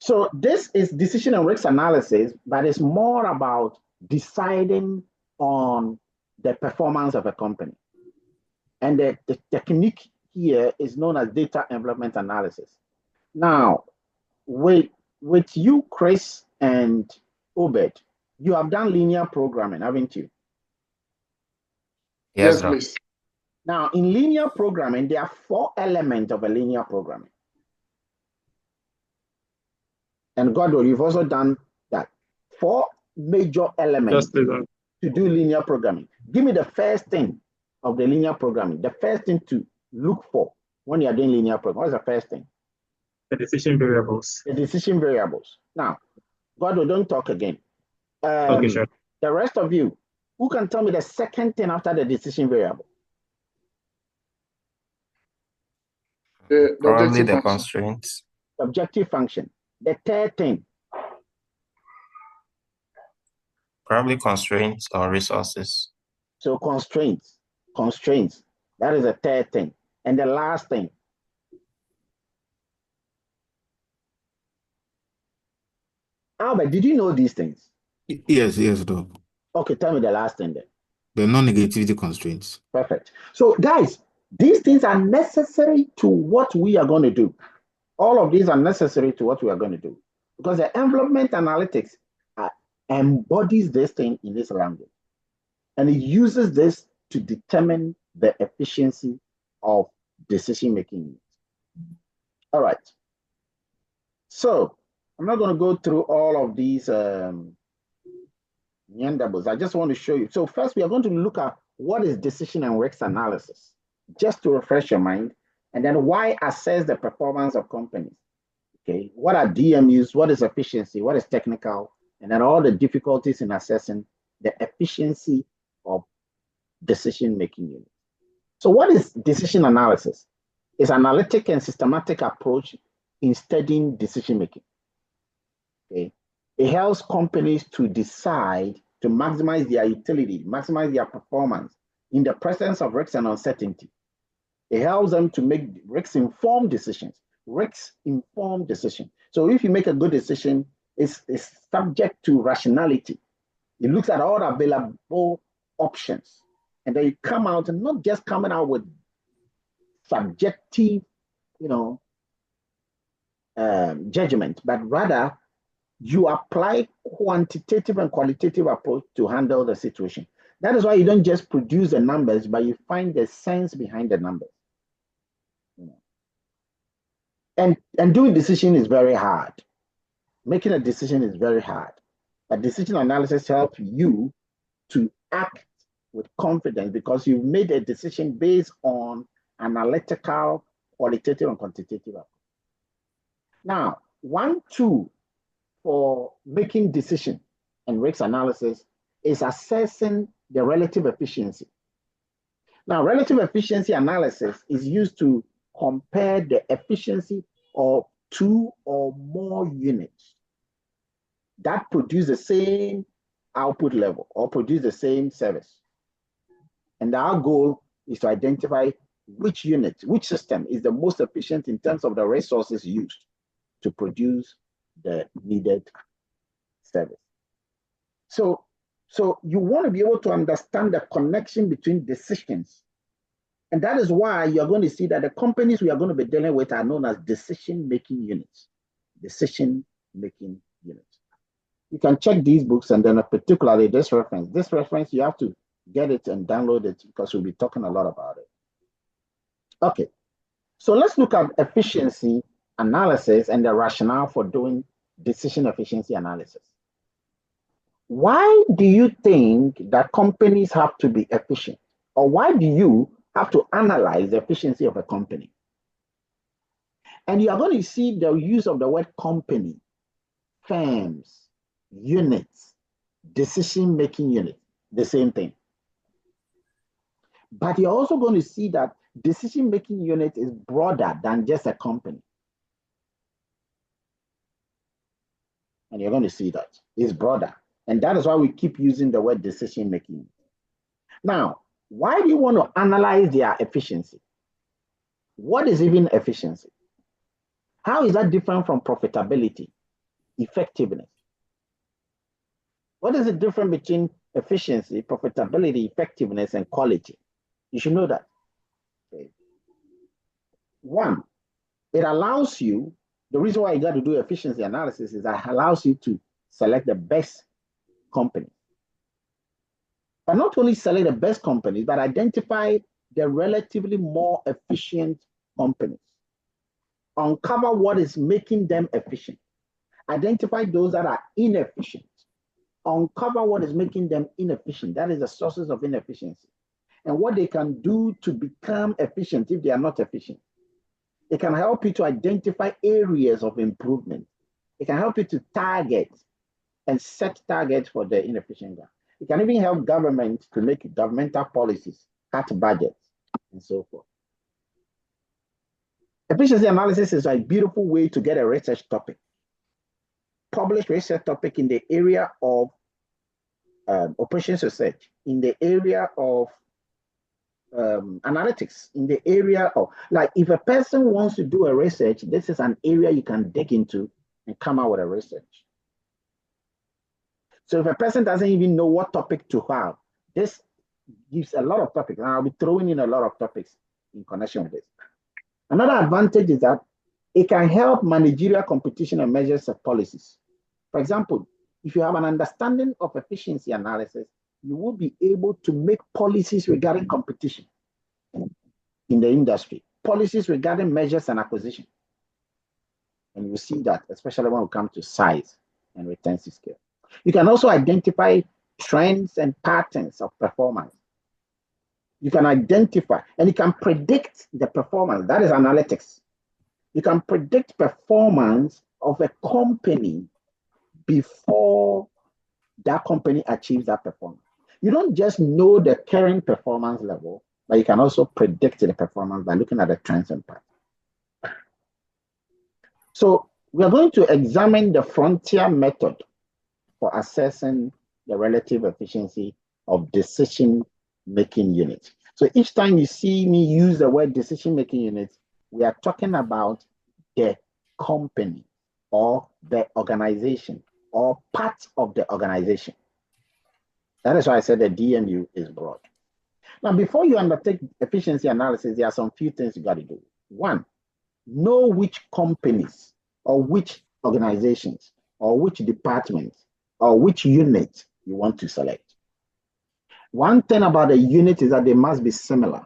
So this is decision and risk analysis, but it's more about deciding on the performance of a company. And the technique here is known as data envelopment analysis. Now, with you, Chris and Obed, you have done linear programming, haven't you? Yes, please. Now, in linear programming, there are 4 elements of a linear programming. And Godwin, you've also done that. 4 major elements to do linear programming. Give me the first thing of the linear programming, the first thing to look for when you're doing linear programming. What's the first thing? The decision variables. The decision variables. Now, Godwin, don't talk again. Okay, sure. The rest of you, who can tell me the second thing after the decision variable? Probably the constraints. Objective function. The third thing. Probably constraints or resources. So constraints. That is the third thing. And the last thing. Albert, did you know these things? Yes, Doc. Okay, tell me the last thing then. The non-negativity constraints. Perfect. So guys, these things are necessary to what we are going to do. All of these are necessary to what we are going to do. Because the envelopment analytics embodies this thing in this language. And it uses this to determine the efficiency of decision-making. All right. So I'm not going to go through all of these meanders. I just want to show you. So first, we are going to look at what is decision and risk analysis, just to refresh your mind, and then why assess the performance of companies. Okay, what are DMUs? What is efficiency? What is technical? And then all the difficulties in assessing the efficiency of decision-making units. So what is decision analysis? It's an analytic and systematic approach in studying decision-making. Okay, it helps companies to decide to maximize their utility, maximize their performance in the presence of risks and uncertainty. It helps them to make risk-informed decisions. Risk-informed decision. So if you make a good decision, it's subject to rationality. It looks at all the available options. And then you come out and not just coming out with subjective, judgment, but rather you apply quantitative and qualitative approach to handle the situation. That is why you don't just produce the numbers, but you find the sense behind the numbers. And doing decision is very hard. Making a decision is very hard. But decision analysis helps you to act with confidence because you've made a decision based on analytical, qualitative, and quantitative approach. Now, one tool for making decision and risk analysis is assessing the relative efficiency. Now, relative efficiency analysis is used to compare the efficiency of 2 or more units that produce the same output level or produce the same service. And our goal is to identify which unit, which system is the most efficient in terms of the resources used to produce the needed service. So you want to be able to understand the connection between decisions. And that is why you're going to see that the companies we are going to be dealing with are known as decision-making units. Decision-making units. You can check these books and then particularly this reference. This reference, you have to get it and download it because we'll be talking a lot about it. Okay, so let's look at efficiency analysis and the rationale for doing decision efficiency analysis. Why do you think that companies have to be efficient? Or why do you have to analyze the efficiency of a company? And you are going to see the use of the word company, firms, units, decision-making units, the same thing. But you're also going to see that decision-making unit is broader than just a company. And you're going to see that it's broader. And that is why we keep using the word decision-making. Now, why do you want to analyze their efficiency? What is even efficiency? How is that different from profitability? effectiveness. What is the difference between efficiency, profitability, effectiveness, and quality? You should know that. Okay. One, it allows you, the reason why you got to do efficiency analysis is that it allows you to select the best company. But not only select the best companies, but identify the relatively more efficient companies. Uncover what is making them efficient. Identify those that are inefficient. Uncover what is making them inefficient. That is the sources of inefficiency. And what they can do to become efficient if they are not efficient. It can help you to identify areas of improvement. It can help you to target and set targets for the inefficient guy. It can even help government to make governmental policies, cut budgets, and so forth. Efficiency analysis is a beautiful way to get a research topic. Publish research topic in the area of operations research, in the area of analytics, in the area of, like, if a person wants to do a research, this is an area you can dig into and come out with a research. So if a person doesn't even know what topic to have, this gives a lot of topics, and I'll be throwing in a lot of topics in connection with this. Another advantage is that it can help managerial competition and measures of policies. For example, if you have an understanding of efficiency analysis, you will be able to make policies regarding competition in the industry, policies regarding measures and acquisition. And you see that, especially when it comes to size and retention scale. You can also identify trends and patterns of performance. You can identify, and you can predict the performance. That is analytics. You can predict performance of a company before that company achieves that performance. You don't just know the current performance level, but you can also predict the performance by looking at the trends and patterns. So we are going to examine the frontier method for assessing the relative efficiency of decision-making units. So each time you see me use the word decision-making units, we are talking about the company or the organization or part of the organization. That is why I said the DMU is broad. Now, before you undertake efficiency analysis, there are some few things you got to do. One, know which companies or which organizations or which departments or which unit you want to select. One thing about a unit is that they must be similar.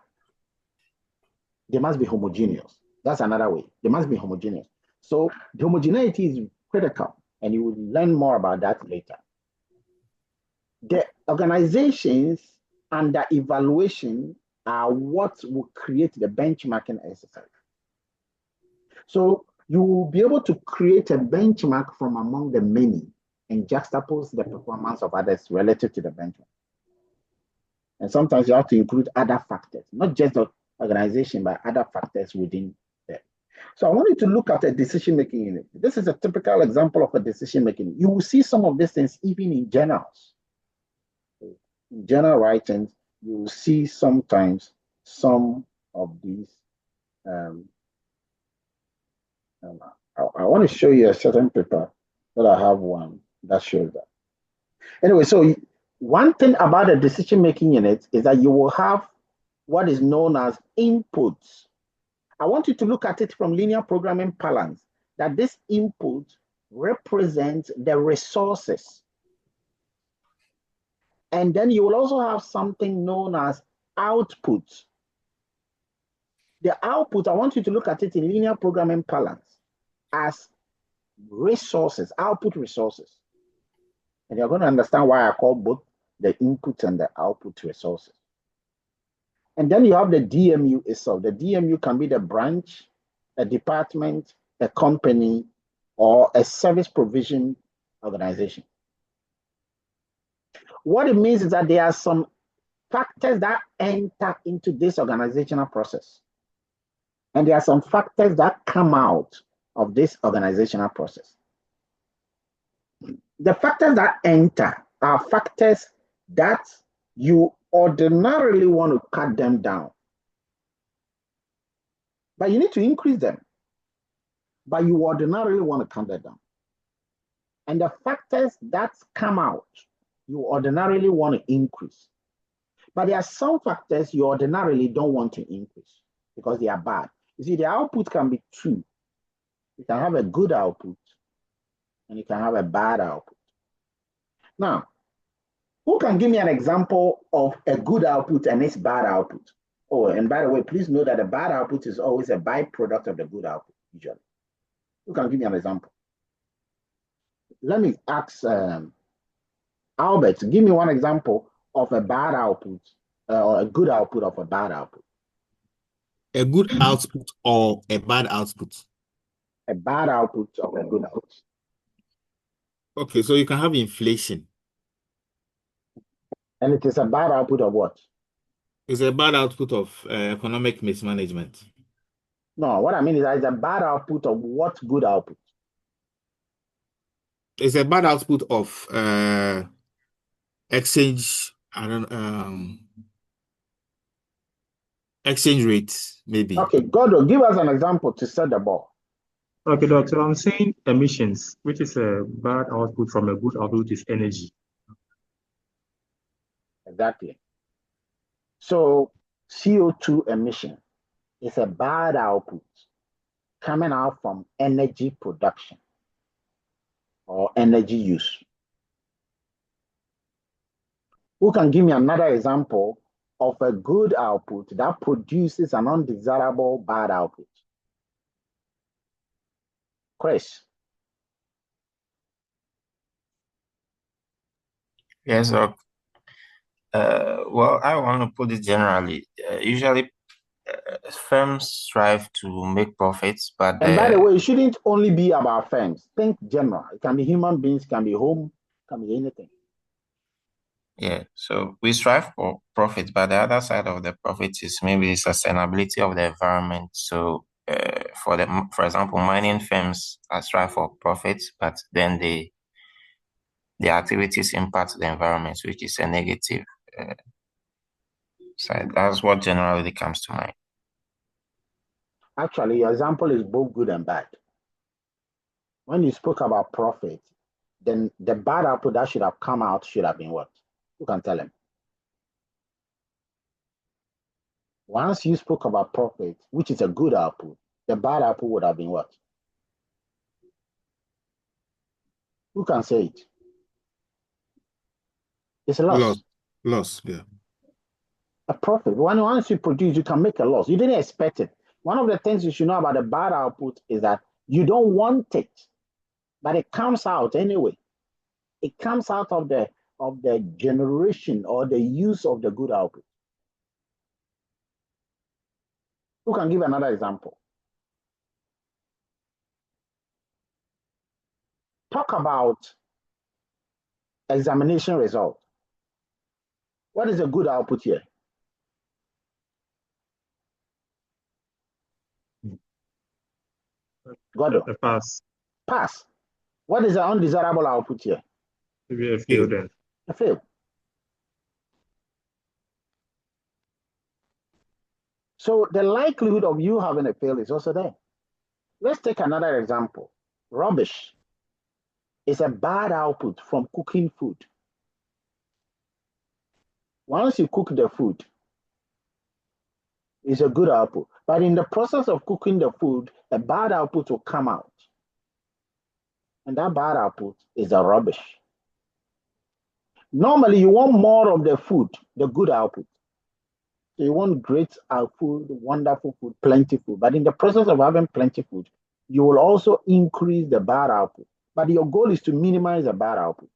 They must be homogeneous. That's another way. They must be homogeneous. So the homogeneity is critical, and you will learn more about that later. The organizations under evaluation are what will create the benchmarking exercise. So you will be able to create a benchmark from among the many and juxtapose the performance of others relative to the benchmark. And sometimes you have to include other factors, not just the organization, but other factors within them. So I want you to look at a decision-making unit. This is a typical example of a decision-making. You will see some of these things even in journals. In journal writings, you will see sometimes some of these. I want to show you a certain paper that I have one that shows that. Anyway, so one thing about a decision-making unit is that you will have what is known as inputs. I want you to look at it from linear programming parlance, that this input represents the resources. And then you will also have something known as output. The output, I want you to look at it in linear programming parlance as resources, output resources. And you're going to understand why I call both the input and the output resources. And then you have the DMU itself. The DMU can be the branch, a department, a company, or a service provision organization. What it means is that there are some factors that enter into this organizational process. And there are some factors that come out of this organizational process. The factors that enter are factors that you ordinarily want to cut them down. But you need to increase them. But you ordinarily want to cut them down. And the factors that come out, you ordinarily want to increase. But there are some factors you ordinarily don't want to increase because they are bad. You see, the output can be two. You can have a good output and you can have a bad output. Now, who can give me an example of a good output and its bad output? Oh, and by the way, please know that the bad output is always a byproduct of the good output, usually. Who can give me an example? Let me ask Albert, give me one example of a bad output or a good output of a bad output. A good output or a bad output? A bad output of a good output. Okay, so you can have inflation. And it is a bad output of what? It's a bad output of economic mismanagement. No, what I mean is that it's a bad output of what good output? It's a bad output of exchange, exchange rates, maybe. Okay, Godo, give us an example to set the ball. Okay, Doc. So I'm saying emissions, which is a bad output from a good output, is energy. Exactly. So CO2 emission is a bad output coming out from energy production or energy use. Who can give me another example of a good output that produces an undesirable bad output? Chris. Yes, Doc. Well, I want to put it generally. Usually, firms strive to make profits, but And by the way, it shouldn't only be about firms. Think general. It can be human beings, it can be home, it can be anything. yeah, so we strive for profits, but the other side of the profit is maybe the sustainability of the environment. So, for example, mining firms strive for profits, but then the activities impact the environment, which is a negative side. That's what generally comes to mind. Actually, your example is both good and bad. When you spoke about profit, then the bad output that should have come out should have been what? You can tell him. Once you spoke about profit, which is a good output, the bad output would have been what? Who can say it? It's a loss. Loss, yeah. A profit. Once you produce, you can make a loss. You didn't expect it. One of the things you should know about the bad output is that you don't want it, but it comes out anyway. It comes out of the generation or the use of the good output. Who can give another example? Talk about examination result. What is a good output here? Godo. A pass. Pass. What is the undesirable output here? Maybe a fail then. A fail. So the likelihood of you having a fail is also there. Let's take another example. Rubbish is a bad output from cooking food. Once you cook the food, it's a good output. But in the process of cooking the food, a bad output will come out. And that bad output is a rubbish. Normally, you want more of the food, the good output. So you want great food, wonderful food, plenty food. But in the process of having plenty food, you will also increase the bad output. But your goal is to minimize the bad output.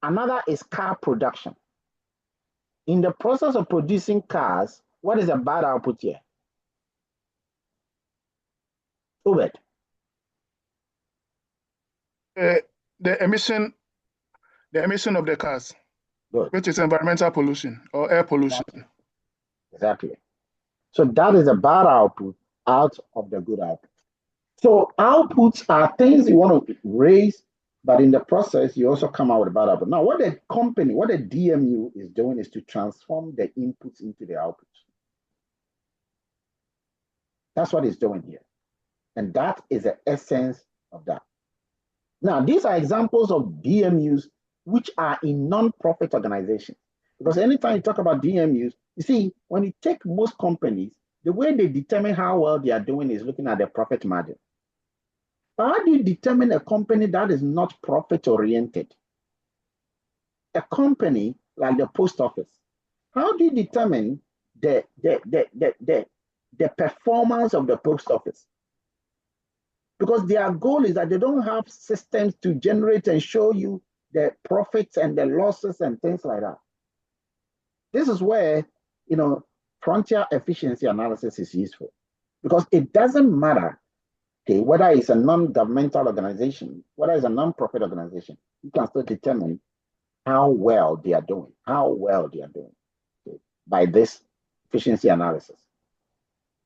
Another is car production. In the process of producing cars, what is the bad output here? Obed. The emission of the cars, Good. which is environmental pollution or air pollution. Exactly. So that is a bad output out of the good output. So outputs are things you want to raise, but in the process, you also come out with a bad output. Now, what the DMU is doing is to transform the inputs into the outputs. That's what it's doing here. And that is the essence of that. Now, these are examples of DMUs which are in non-profit organizations. Because anytime you talk about DMUs, you see, when you take most companies, the way they determine how well they are doing is looking at their profit margin. But how do you determine a company that is not profit-oriented? A company like the post office, how do you determine the performance of the post office? Because their goal is that they don't have systems to generate and show you the profits and the losses and things like that. This is where, frontier efficiency analysis is useful, because it doesn't matter, okay, whether it's a non-governmental organization, whether it's a non-profit organization, you can still determine how well they are doing, okay, by this efficiency analysis.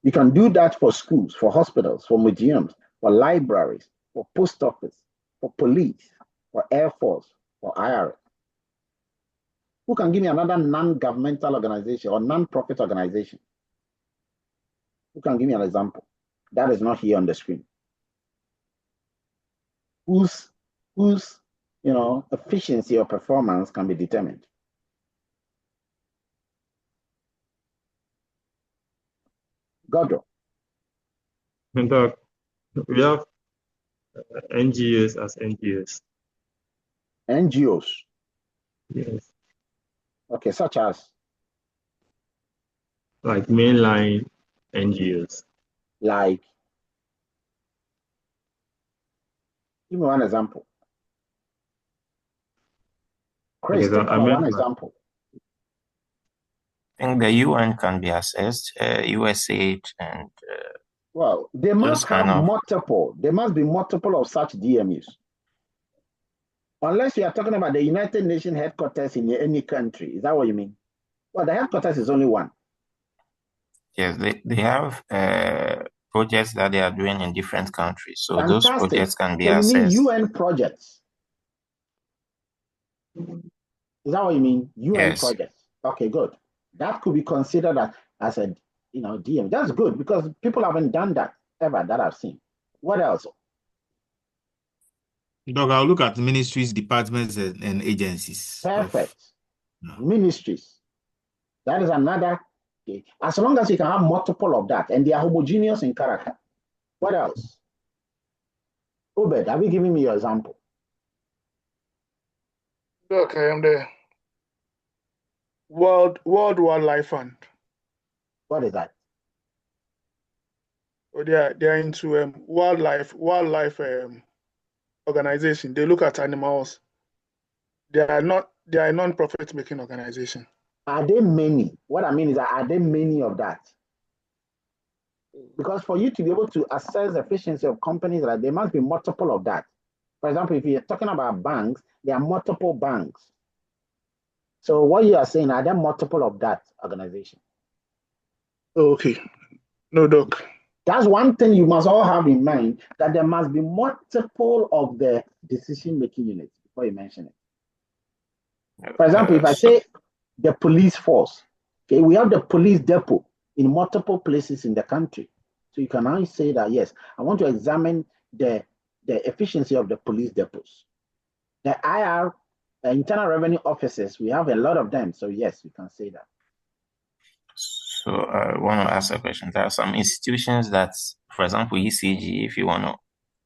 You can do that for schools, for hospitals, for museums, for libraries, for post office, for police, for Air Force, for IRS. Who can give me another non-governmental organization or non-profit organization? Who can give me an example? That is not here on the screen. Whose efficiency or performance can be determined? Godro. And we have NGOs as NGOs. NGOs. Yes. Okay, such as? Like mainline NGOs. Like, give me one example. Chris, Okay, so think about one example. I think the UN can be assessed, USAID, and well, they must have multiple. There must be multiple of such DMUs. Unless you are talking about the United Nations headquarters in any country. Is that what you mean? Well, the headquarters is only one. Yes, they have projects that they are doing in different countries. So Fantastic. those projects can be so assessed. You mean UN projects? Is that what you mean? UN Yes. projects. Okay, good. That could be considered as a DM. That's good because people haven't done that ever that I've seen. What else? Doc, I'll look at ministries, departments, and agencies. Perfect. Ministries. That is another. Okay. As long as you can have multiple of that and they are homogeneous in character. What else? Obed, have you given me your example? Okay, I'm the World Wildlife Fund. What is that? Oh, they are into wildlife organization. They look at animals. They are a non-profit making organization. Are there many? What I mean is that are there many of that? Because for you to be able to assess the efficiency of companies, like there must be multiple of that. For example, if you're talking about banks, there are multiple banks. So what you are saying, are there multiple of that organization? Okay. No, Doc. That's one thing you must all have in mind, that there must be multiple of the decision-making units before you mention it. For example, if I say the police force, okay, we have the police depot in multiple places in the country. So you can now say that, yes, I want to examine the efficiency of the police depots. The IR, internal revenue offices, we have a lot of them. So yes, we can say that. So I want to ask a question. There are some institutions that, for example, ECG, if you want to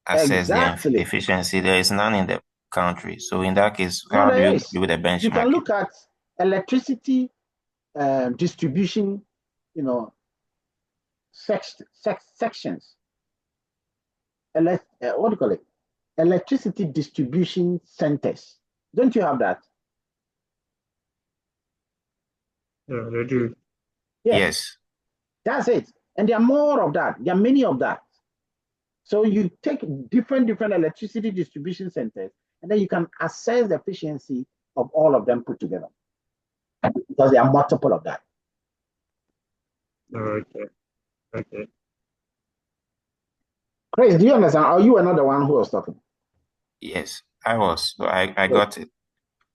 assess the efficiency, there is none in the country. So in that case, how do you do the benchmarking? You can look at electricity distribution, sections. What do you call it? Electricity distribution centers. Don't you have that? Yeah, they do. Yes. That's it. And there are more of that. There are many of that. So you take different electricity distribution centers, and then you can assess the efficiency of all of them put together. Because there are multiple of that. Okay. Chris, do you understand? Are you another one who was talking? Yes, I was. So I got it.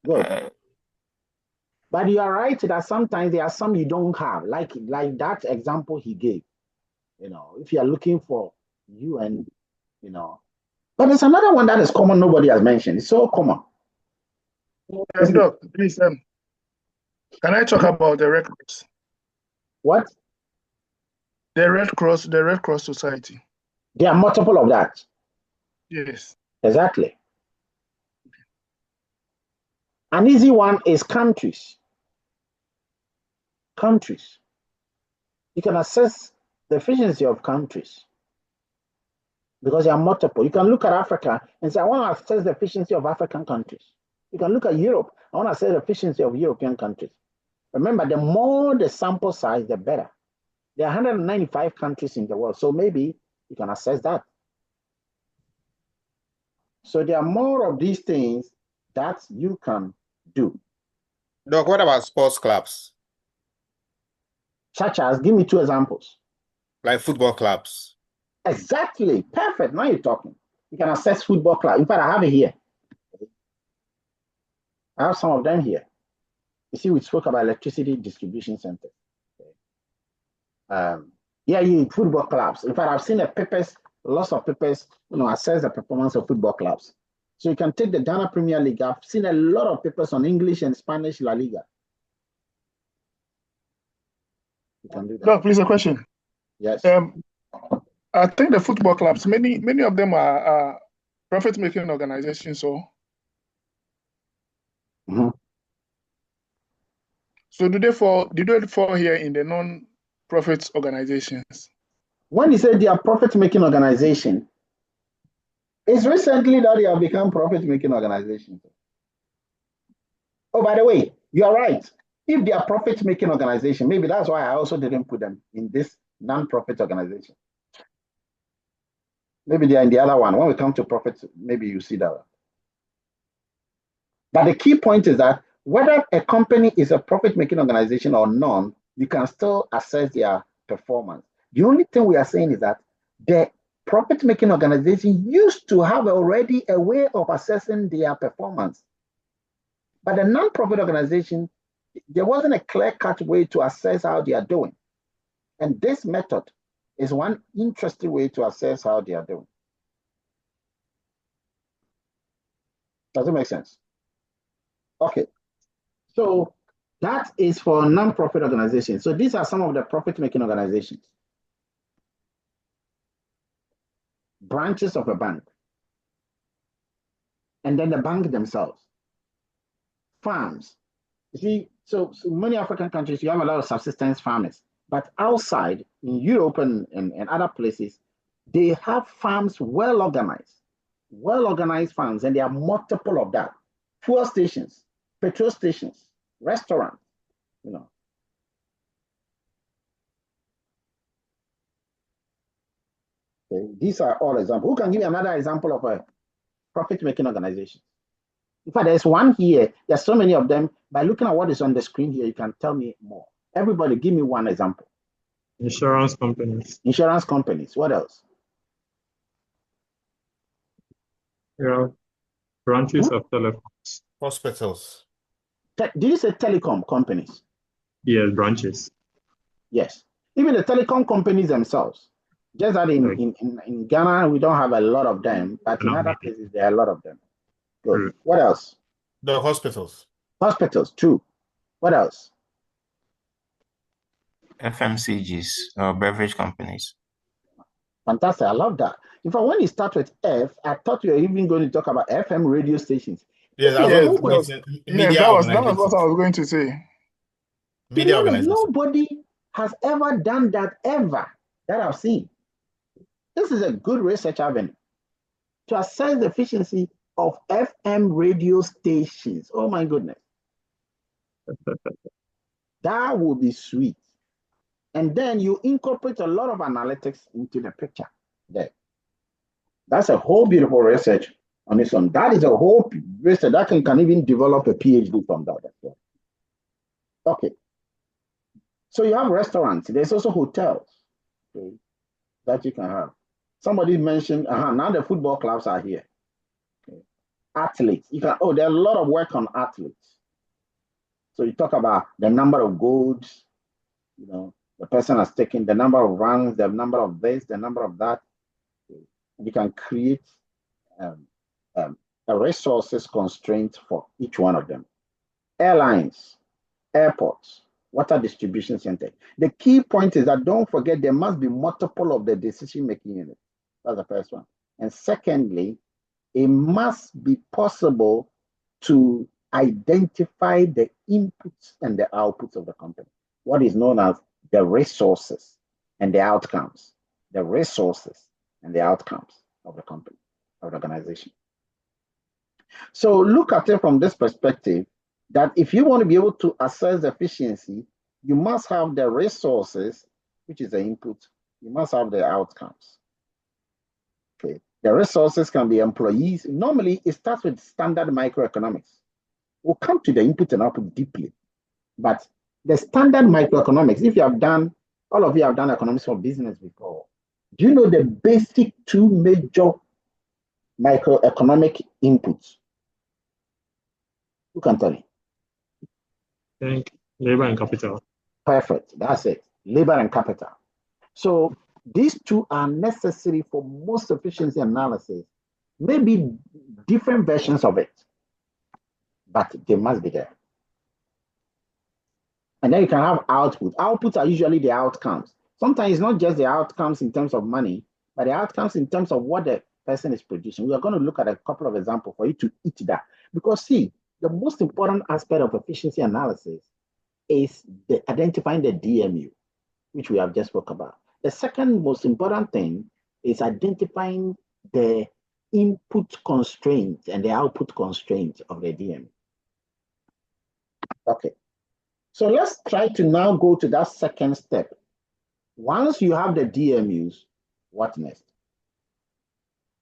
Good. But you are right that sometimes there are some you don't have, like that example he gave. If you are looking for UN, But there's another one that is common, nobody has mentioned. It's so common. Doc, please, can I talk about the Red Cross? What? The Red Cross Society. There are multiple of that. Yes. Exactly. An easy one is countries. Countries. You can assess the efficiency of countries because there are multiple. You can look at Africa and say, I want to assess the efficiency of African countries. You can look at Europe. I want to assess the efficiency of European countries. Remember, the more the sample size, the better. There are 195 countries in the world, so maybe you can assess that. So there are more of these things that you can do. Doc, what about sports clubs? Such as, give me 2 examples. Like football clubs. Exactly. Perfect. Now you're talking. You can assess football club. In fact, I have it here. I have some of them here. You see, we spoke about electricity distribution centers. Yeah, football clubs. In fact, I've seen the papers, lots of papers, assess the performance of football clubs. So you can take the Ghana Premier League. I've seen a lot of papers on English and Spanish La Liga. You can do that. Doc, please, a question. Yes. I think the football clubs, many of them are profit-making organizations. So, so do they fall here in the non-profit organizations? When you say they are profit-making organization, it's recently that they have become profit-making organizations. Oh, by the way, you are right. If they are profit-making organization, maybe that's why I also didn't put them in this non-profit organization. Maybe they are in the other one. When we come to profit, maybe you see that one. But the key point is that whether a company is a profit-making organization or not, you can still assess their performance. The only thing we are saying is that the profit-making organization used to have already a way of assessing their performance. But the non-profit organization, there wasn't a clear-cut way to assess how they are doing. And this method is one interesting way to assess how they are doing. Does it make sense? Okay. So that is for non-profit organizations. So these are some of the profit-making organizations. Branches of a bank. And then the bank themselves. Farms. You see, so many African countries, you have a lot of subsistence farmers. But outside, in Europe and other places, they have farms well organized farms, and there are multiple of that. Fuel stations, petrol stations, restaurants, Okay. These are all examples. Who can give me another example of a profit-making organization? In fact, there's one here. There's so many of them. By looking at what is on the screen here, you can tell me more. Everybody, give me one example. Insurance companies. Insurance companies. What else? Yeah, branches of telecoms. Hospitals. Did you say telecom companies? Yes, branches. Yes. Even the telecom companies themselves. Just that in Ghana, we don't have a lot of them, but in other places, there are a lot of them. Good. What else? The hospitals. Hospitals, true. What else? FMCGs, or beverage companies. Fantastic. I love that. In fact, when you start with F, I thought you were even going to talk about FM radio stations. Yes, that was what I was going to say. Media organizations. Nobody has ever done that ever that I've seen. This is a good research avenue to assess the efficiency of FM radio stations. Oh my goodness. That would be sweet. And then you incorporate a lot of analytics into the picture there. That's a whole beautiful research on its own. That is a whole research that can even develop a PhD from that as well. Okay. So you have restaurants. There's also hotels, okay, that you can have. Somebody mentioned, now the football clubs are here. Okay. Athletes. There are a lot of work on athletes. So you talk about the number of goals, the person has taken, the number of runs, the number of this, the number of that. You can create um, a resources constraint for each one of them. Airlines, airports, water distribution center. The key point is that don't forget there must be multiple of the decision-making units. That's the first one. And secondly, it must be possible to identify the inputs and the outputs of the company, what is known as the resources and the outcomes, the resources and the outcomes of the company, of the organization. So look at it from this perspective, that if you want to be able to assess efficiency, you must have the resources, which is the input, you must have the outcomes. Okay. The resources can be employees. Normally, it starts with standard microeconomics. We'll come to the input and output deeply. But the standard microeconomics, if you have done, all of you have done economics for business before, do you know the basic two major microeconomic inputs? Who can tell me? Think labor and capital. Perfect. That's it. Labor and capital. So these two are necessary for most efficiency analysis. Maybe different versions of it, but they must be there. And then you can have output. Outputs are usually the outcomes. Sometimes it's not just the outcomes in terms of money, but the outcomes in terms of what the person is producing. We are going to look at a couple of examples for you to eat that. Because see, the most important aspect of efficiency analysis is identifying the DMU, which we have just spoke about. The second most important thing is identifying the input constraints and the output constraints of the DMU. Okay. So let's try to now go to that second step. Once you have the DMUs, what next?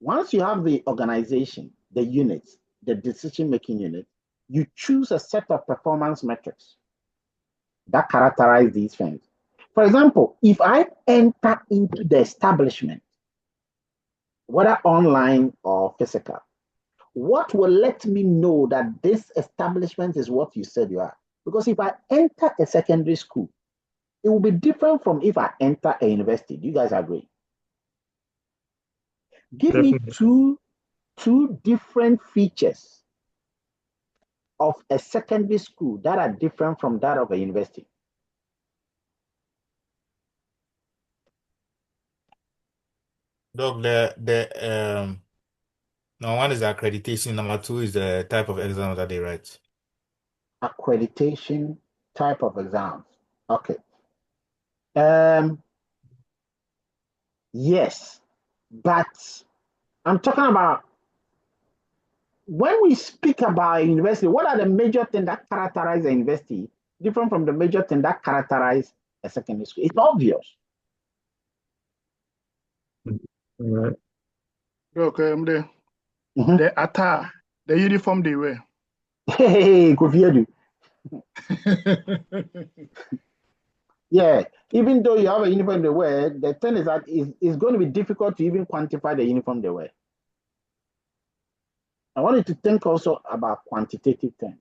Once you have the organization, the units, the decision-making unit, you choose a set of performance metrics that characterize these things. For example, if I enter into the establishment, whether online or physical, what will let me know that this establishment is what you said you are? Because if I enter a secondary school, it will be different from if I enter a university. Do you guys agree? Give me two different features of a secondary school that are different from that of a university. Doc, number one is accreditation. Number two is the type of exam that they write. Accreditation, type of exams. Okay. Yes, but I'm talking about when we speak about a university, what are the major things that characterize a university different from the major things that characterize a secondary school? It's obvious. Right. Okay, the attire, the uniform they wear. Hey, Kofi. Yeah, even though you have a uniform they wear, the thing is that it's going to be difficult to even quantify the uniform they wear. I want you to think also about quantitative things.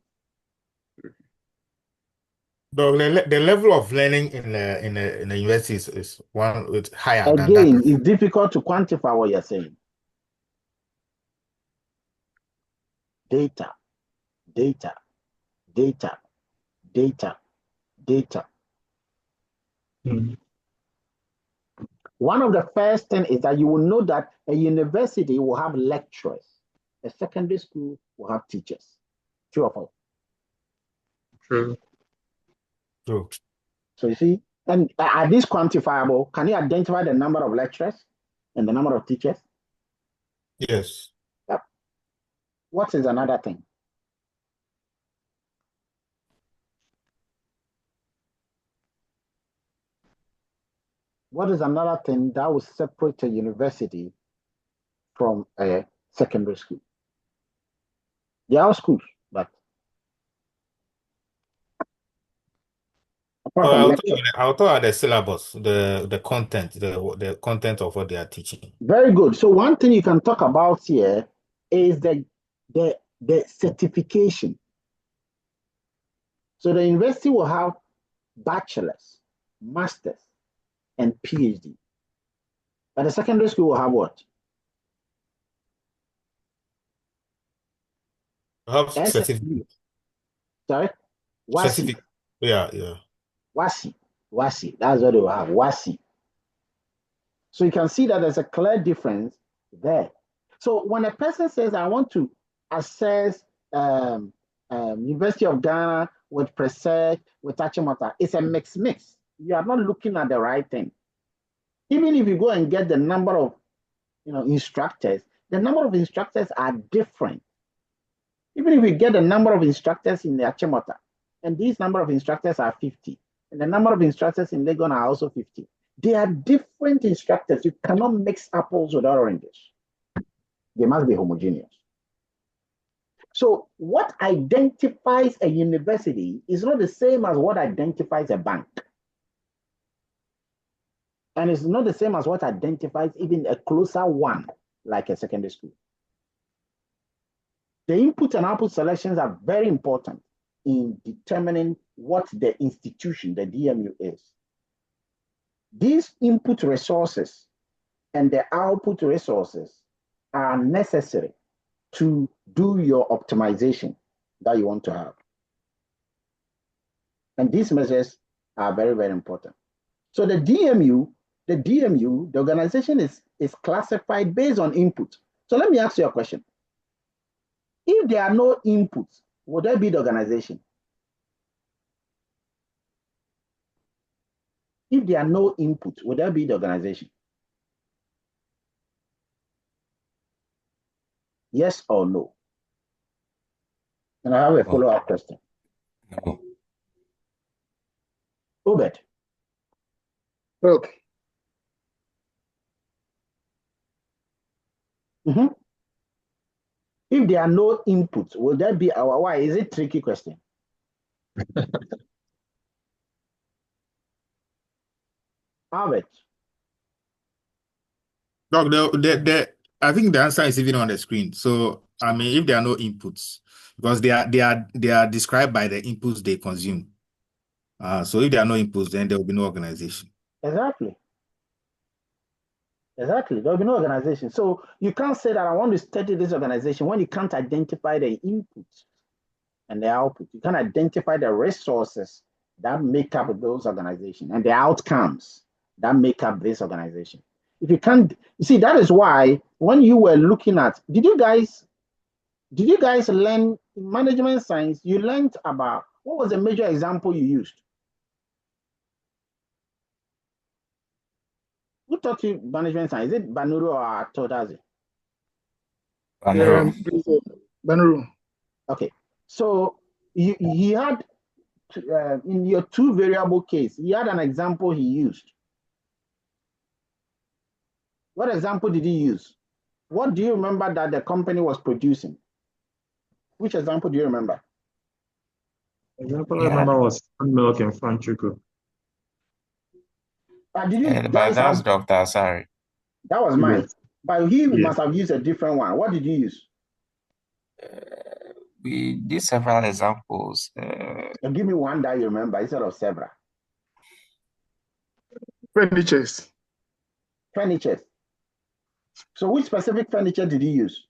The level of learning in the university is one with higher than that. Again, it's difficult to quantify what you're saying. Data, data, data, data, data. One of the first things is that you will know that a university will have lecturers. A secondary school will have teachers. True or false? True. True. So you see, and are these quantifiable? Can you identify the number of lecturers and the number of teachers? Yes. Yep. What is another thing? What is another thing that will separate a university from a secondary school? They are all schools, but I'll talk about the syllabus, the content, the content of what they are teaching. Very good. So one thing you can talk about here is the certification. So the university will have bachelors, masters, and PhD. But the secondary school will have what? Perhaps And certificate. sorry, WASI, Certificate. Yeah, yeah. WASI, WASI. That's what they will have, WASI. So you can see that there's a clear difference there. So when a person says, I want to assess University of Ghana with Presec, with Achimota, it's a mix. You are not looking at the right thing. Even if you go and get the number of instructors, the number of instructors are different. Even if you get the number of instructors in the Achimota, and these number of instructors are 50, and the number of instructors in Legon are also 50, they are different instructors. You cannot mix apples with oranges. They must be homogeneous. So what identifies a university is not the same as what identifies a bank. And it's not the same as what identifies even a closer one, like a secondary school. The input and output selections are very important in determining what the institution, the DMU, is. These input resources and the output resources are necessary to do your optimization that you want to have. And these measures are very, very important. So the DMU, the organization is classified based on input. So let me ask you a question. If there are no inputs, would there be the organization? If there are no inputs, would there be the organization? Yes or no? And I have a follow-up question. No. Obed. Okay. If there are no inputs, will there be our why? Is it a tricky question? Albert. Doc, I think the answer is even on the screen. So, I mean, if there are no inputs, because they are described by the inputs they consume. So if there are no inputs, then there will be no organization. Exactly. There will be no organization. So you can't say that I want to study this organization when you can't identify the inputs and the output. You can't identify the resources that make up those organizations and the outcomes that make up this organization. If you can't, you see, that is why when you were looking at, did you guys learn in management science? You learned about, what was the major example you used? Who taught you management science? Is it Banuru or Todazi? Banuru. Okay, so he had in your two variable case, he had an example he used. What example did he use? What do you remember that the company was producing? Which example do you remember? Example I remember was milk and Franchuku. Did you But guys that's have, Dr. Asari. that was mine. Yes. But he Yes. must have used a different one. What did you use? We did several examples. Give me one that you remember instead of several. Furnitures. Furniture. So which specific furniture did he use?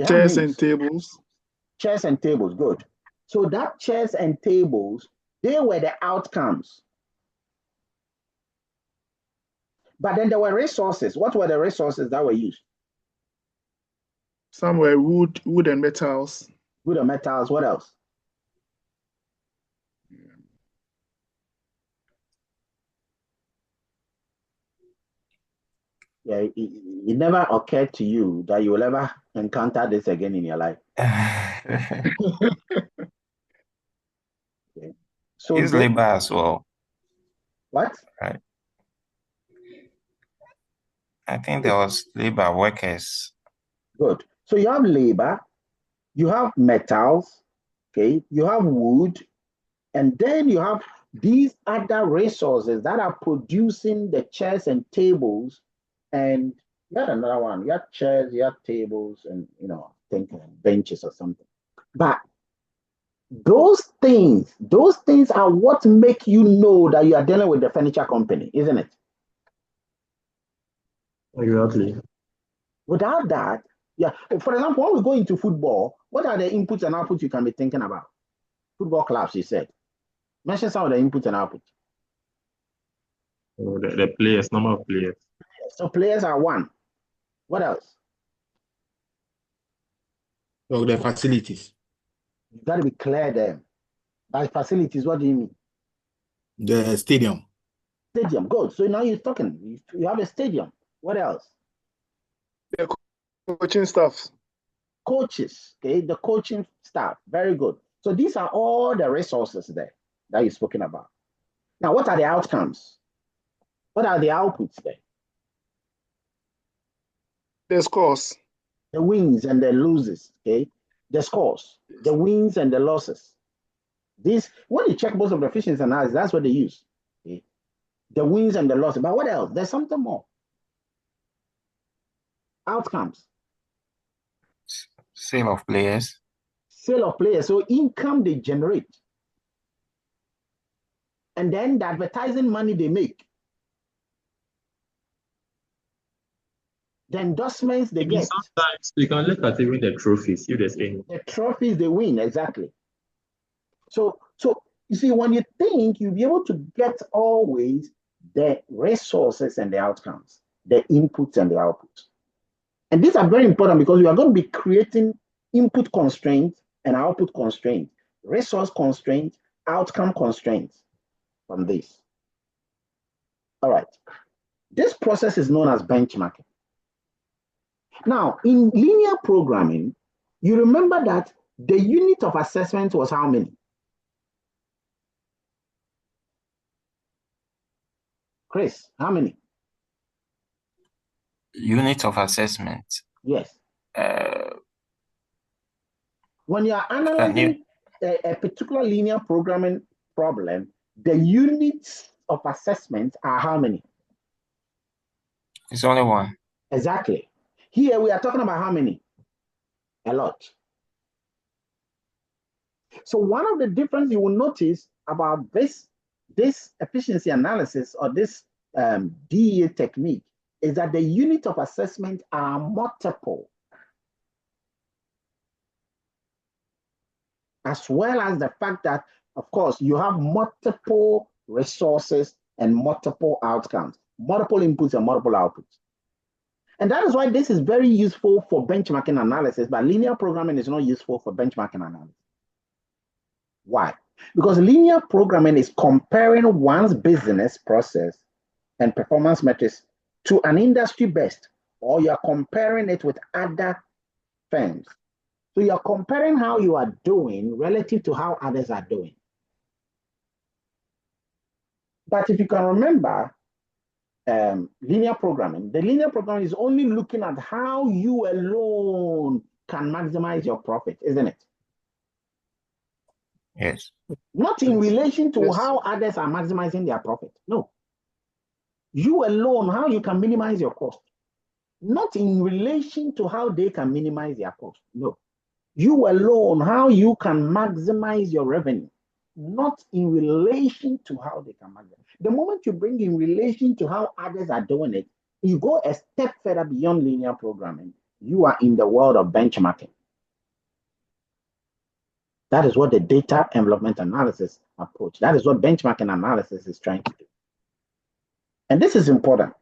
Chairs and tables. Chairs and tables, good. So that chairs and tables, they were the outcomes. But then there were resources. What were the resources that were used? Some were wood and metals. Wood and metals, what else? Yeah, it never occurred to you that you will ever encounter this again in your life. Okay. So Use labor as well. What? Right. I think there was labor workers. Good. So you have labor, you have metals, okay, you have wood, and then you have these other resources that are producing the chairs and tables, and you had another one. You have chairs, you have tables, and I think benches or something. But those things are what make you know that you are dealing with the furniture company, isn't it? Exactly. Without that, Yeah. For example, when we go into football, what are the inputs and outputs you can be thinking about? Football clubs, you said. Mention some of the inputs and outputs. So the players, number of players. So players are one. What else? So the facilities. You got to be clear there. By facilities, what do you mean? The stadium. Stadium. Good. So now you're talking. You have a stadium. What else? The coaching staff. Coaches. Okay. The coaching staff. Very good. So these are all the resources there that you've spoken about. Now, what are the outcomes? What are the outputs there? The scores. The wins and the losses. Okay. The scores. The wins and the losses. This, when you check most of the efficiency analysis, that's what they use. Okay? The wins and the losses. But what else? There's something more. Outcomes. Sale of players. Sale of players. So income they generate. And then the advertising money they make. The endorsements they get. Sometimes you can look at even the trophies, if there's any. The trophies they win, exactly. So you see, when you think, you'll be able to get always the resources and the outcomes, the inputs and the outputs. And these are very important because you are going to be creating input constraints and output constraints, resource constraints, outcome constraints from this. All right. This process is known as benchmarking. Now, in linear programming, you remember that the unit of assessment was how many? Chris, how many? Unit of assessment. Yes. When you are analyzing a particular linear programming problem, the units of assessment are how many? It's only one. Exactly. Here we are talking about how many? A lot. So one of the differences you will notice about this efficiency analysis or this DEA technique is that the unit of assessment are multiple, as well as the fact that, of course, you have multiple resources and multiple outcomes, multiple inputs and multiple outputs. And that is why this is very useful for benchmarking analysis, but linear programming is not useful for benchmarking analysis. Why? Because linear programming is comparing one's business process and performance metrics to an industry best, or you're comparing it with other firms. So you're comparing how you are doing relative to how others are doing. But if you can remember, linear programming, the linear programming is only looking at how you alone can maximize your profit, isn't it? Yes. Not in relation to how others are maximizing their profit. No. You alone, how you can minimize your cost. Not in relation to how they can minimize their cost. No. You alone, how you can maximize your revenue. Not in relation to how they can maximize. The moment you bring in relation to how others are doing it, you go a step further beyond linear programming. You are in the world of benchmarking. That is what the data envelopment analysis approach, that is what benchmarking analysis is trying to do. And this is important.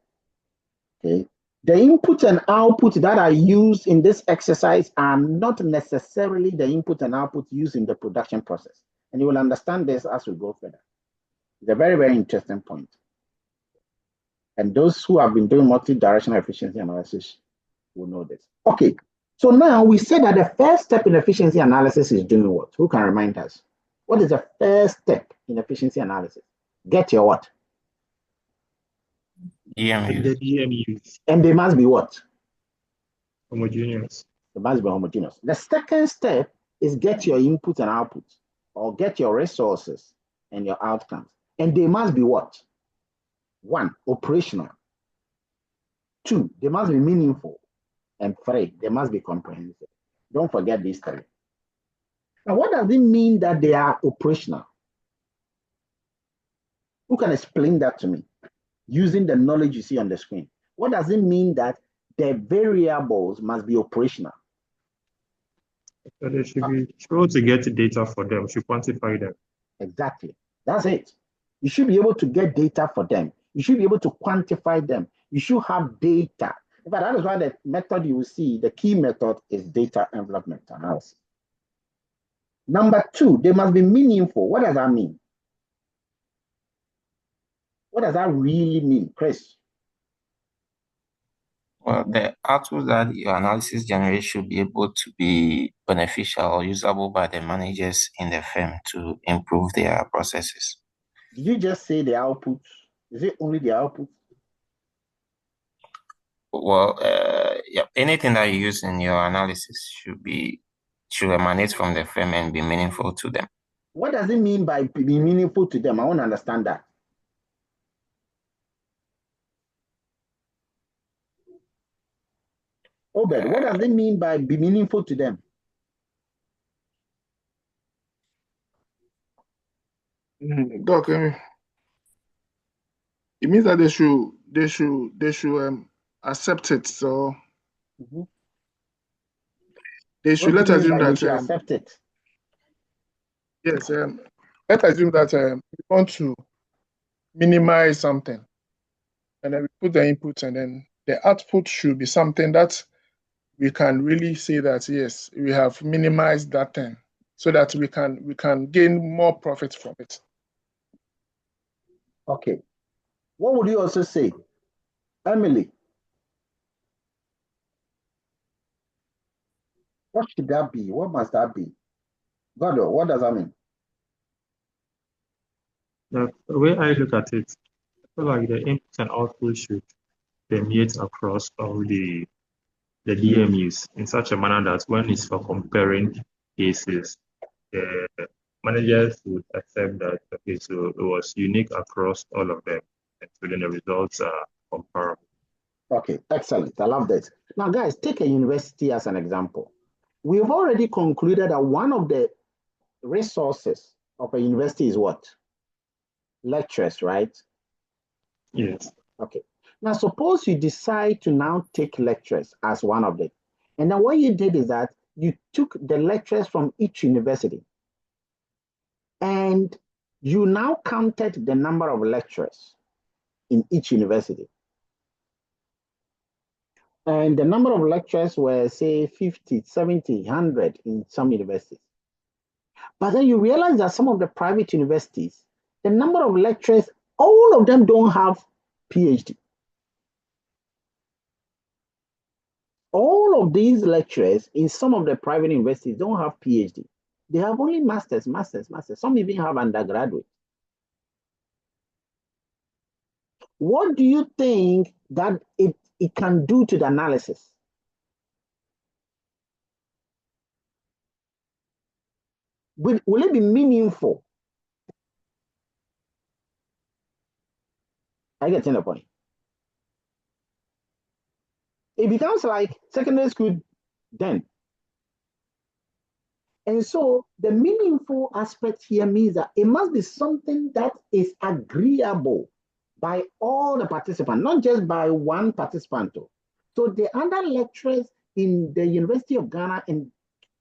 Okay. The input and output that are used in this exercise are not necessarily the input and output used in the production process. And you will understand this as we go further. It's a very, very interesting point. And those who have been doing multi-directional efficiency analysis will know this. Okay, so now we said that the first step in efficiency analysis is doing what? Who can remind us? What is the first step in efficiency analysis? Get your what? EMU. The EMUs, And they must be what? homogeneous. They must be homogeneous. The second step is get your input and output, or get your resources and your outcomes. And they must be what? 1, operational. 2, they must be meaningful. And 3, they must be comprehensive. Don't forget these 3. Now, what does it mean that they are operational? Who can explain that to me using the knowledge you see on the screen? What does it mean that the variables must be operational. So they should be able to get data for them, should quantify them. Exactly. That's it. You should be able to get data for them. You should be able to quantify them. You should have data. But that is why the method you will see, the key method is data envelopment analysis. Number two, they must be meaningful. What does that mean? What does that really mean, Chris? Well, the output that your analysis generates should be able to be beneficial or usable by the managers in the firm to improve their processes. Did you just say the output? Is it only the output? Well, yeah, anything that you use in your analysis should emanate from the firm and be meaningful to them. What does it mean by be meaningful to them? I want to understand that. Obed, what does it mean by be meaningful to them? Doc, it means that they should accept it. So they should What let do you us mean assume by they that should accept it? yes, let's assume that we want to minimize something, and then we put the input, and then the output should be something that we can really say that yes, we have minimized that thing, so that we can gain more profit from it. Okay. What would you also say, Emily? What should that be? What must that be? God, what does that mean? The way I look at it, I feel like the input and output should permeate across all the DMUs in such a manner that when it's for comparing cases, the managers would accept that, okay, so it was unique across all of them, and so then the results are comparable. Okay, excellent. I love this. Now, guys, take a university as an example. We've already concluded that one of the resources of a university is what? Lectures, right? Yes. Okay. Now, suppose you decide to now take lectures as one of them. And then what you did is that you took the lectures from each university and you now counted the number of lecturers in each university. And the number of lecturers were, say, 50, 70, 100 in some universities. But then you realize that some of the private universities, the number of lecturers, all of them don't have PhD. All of these lecturers in some of the private universities don't have PhD. They have only masters. Some even have undergraduate. What do you think that it can do to the analysis? Will it be meaningful? I get the point. It becomes like secondary school then. And so the meaningful aspect here means that it must be something that is agreeable by all the participants, not just by one participant. So the other lecturers in the University of Ghana and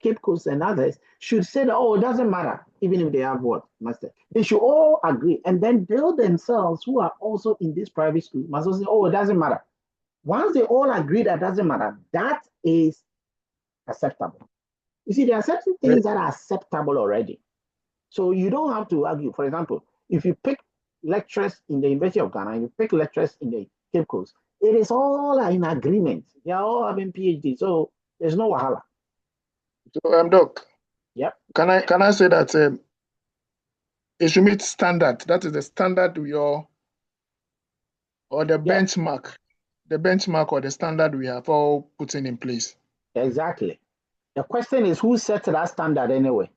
Cape Coast and others should say that, oh, it doesn't matter, even if they have what? Master. They should all agree. And then they themselves, who are also in this private school, must also say, oh, it doesn't matter. Once they all agree that it doesn't matter, that is acceptable. You see, there are certain things that are acceptable already. So you don't have to argue. For example, if you pick lecturers in the University of Ghana and you pick lecturers in the Cape Coast, it is all in agreement. They are all having PhD, so there's no wahala. So, Doc. Yep. Can I say that it should meet standard? That is the standard we all, or the benchmark, or the standard we have all putting in place. Exactly. The question is, who set that standard anyway?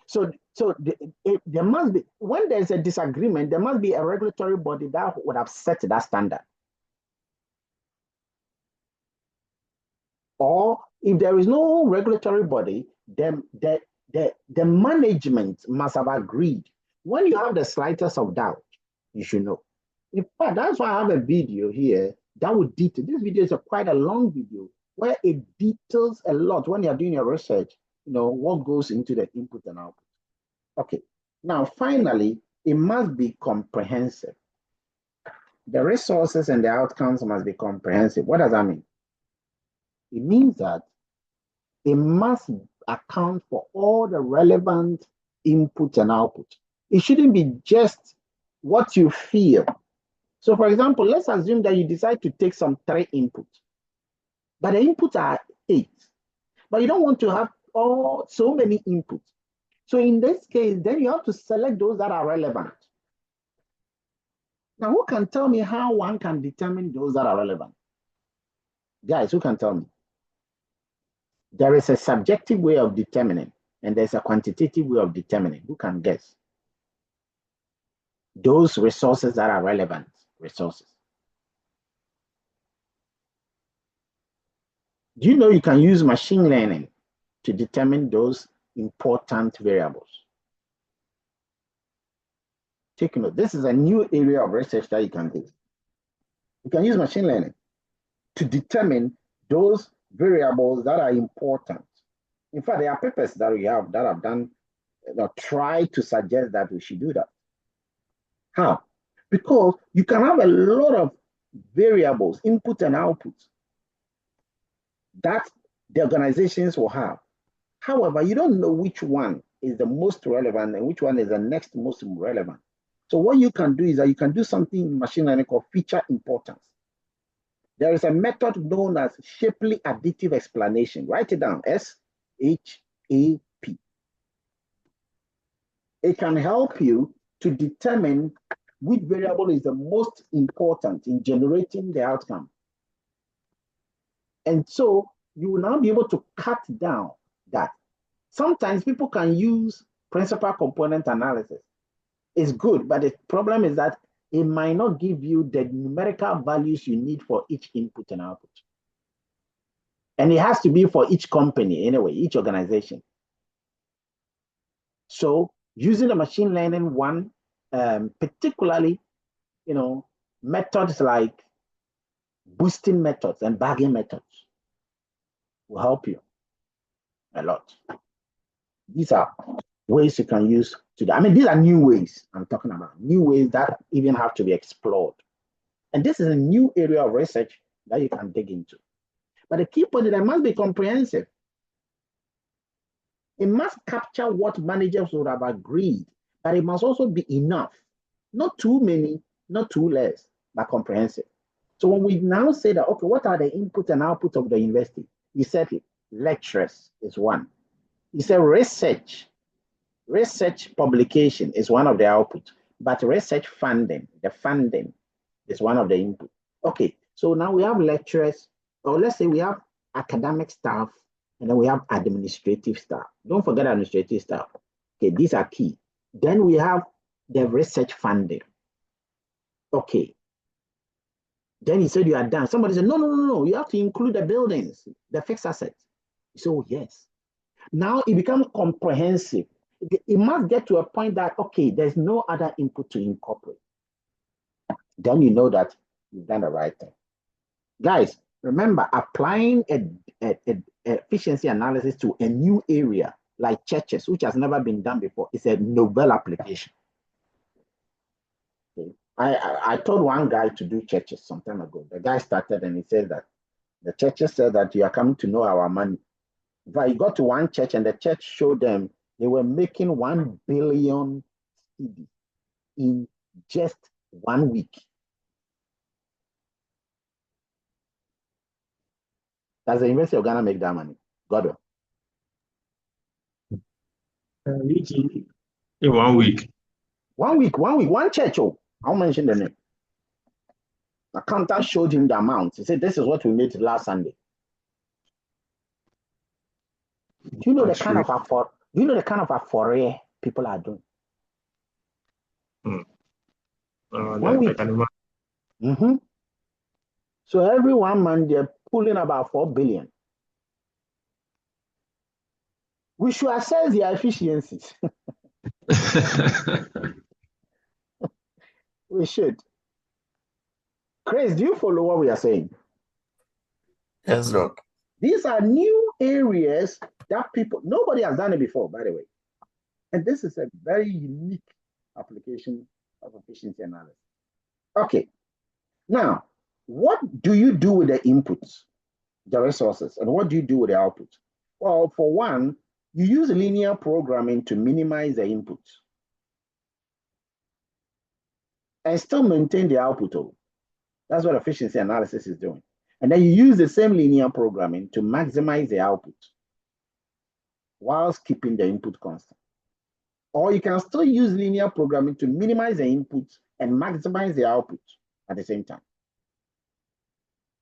So there must be, when there's a disagreement, there must be a regulatory body that would have set that standard. Or if there is no regulatory body, then the management must have agreed. When you have the slightest of doubt, you should know. In fact, that's why I have a video here that would detail. This video is quite a long video where it details a lot when you're doing your research, what goes into the input and output. Okay. Now, finally, it must be comprehensive. The resources and the outcomes must be comprehensive. What does that mean? It means that it must account for all the relevant input and output. It shouldn't be just what you feel. So, for example, let's assume that you decide to take some 3 inputs, but the inputs are 8, but you don't want to have so many inputs. So in this case, then you have to select those that are relevant. Now, who can tell me how one can determine those that are relevant? Guys, who can tell me? There is a subjective way of determining, and there's a quantitative way of determining. Who can guess? Those resources that are relevant resources. Do you know you can use machine learning to determine those important variables? Take note, this is a new area of research that you can do. You can use machine learning to determine those variables that are important. In fact, there are papers that we have that have done, try to suggest that we should do that. How? Because you can have a lot of variables, input and output, that the organizations will have. However, you don't know which one is the most relevant and which one is the next most relevant. So what you can do is that you can do something in machine learning called feature importance. There is a method known as Shapley additive explanation. Write it down, S-H-A-P. It can help you to determine which variable is the most important in generating the outcome. And so you will now be able to cut down that. Sometimes people can use principal component analysis. It's good, but the problem is that it might not give you the numerical values you need for each input and output. And it has to be for each company anyway, each organization. So using the machine learning one, particularly, methods like boosting methods and bagging methods will help you a lot. These are ways you can use today. I mean, these are new ways I'm talking about, new ways that even have to be explored. And this is a new area of research that you can dig into. But the key point is that it must be comprehensive. It must capture what managers would have agreed, but it must also be enough. Not too many, not too less, but comprehensive. So when we now say that, okay, what are the input and output of the university? You said it, lecturers is one. You said research publication is one of the outputs, but research funding, the funding is one of the input. Okay, so now we have lecturers, or let's say we have academic staff, and then we have administrative staff. Don't forget administrative staff. Okay, these are key. Then we have the research funding. Okay. Then he said you are done. Somebody said, no, you have to include the buildings, the fixed assets. So yes. Now it becomes comprehensive. It must get to a point that, okay, there's no other input to incorporate. Then you know that you've done the right thing. Guys, remember, applying efficiency analysis to a new area like churches, which has never been done before, is a novel application. Okay. I told one guy to do churches some time ago. The guy started and he said that the churches said that you are coming to know our money. But he got to one church and the church showed them they were making 1 billion cedi in just 1 week. Does the University of Ghana make that money? God. In 1 week. 1 week, one church. Oh, I'll mention the name. The accountant showed him the amount. He said, this is what we made last Sunday. Do you know the kind of affair people are doing? 1 week. Mm-hmm. So every 1 month they're pulling about 4 billion. We should assess their efficiencies. We should. Chris, do you follow what we are saying? Yes, Doc. These are new areas that nobody has done it before, by the way. And this is a very unique application of efficiency analysis. Okay. Now, what do you do with the inputs, the resources, and what do you do with the output? Well, for one, you use linear programming to minimize the inputs and still maintain the output. That's what efficiency analysis is doing. And then you use the same linear programming to maximize the output whilst keeping the input constant. Or you can still use linear programming to minimize the input and maximize the output at the same time.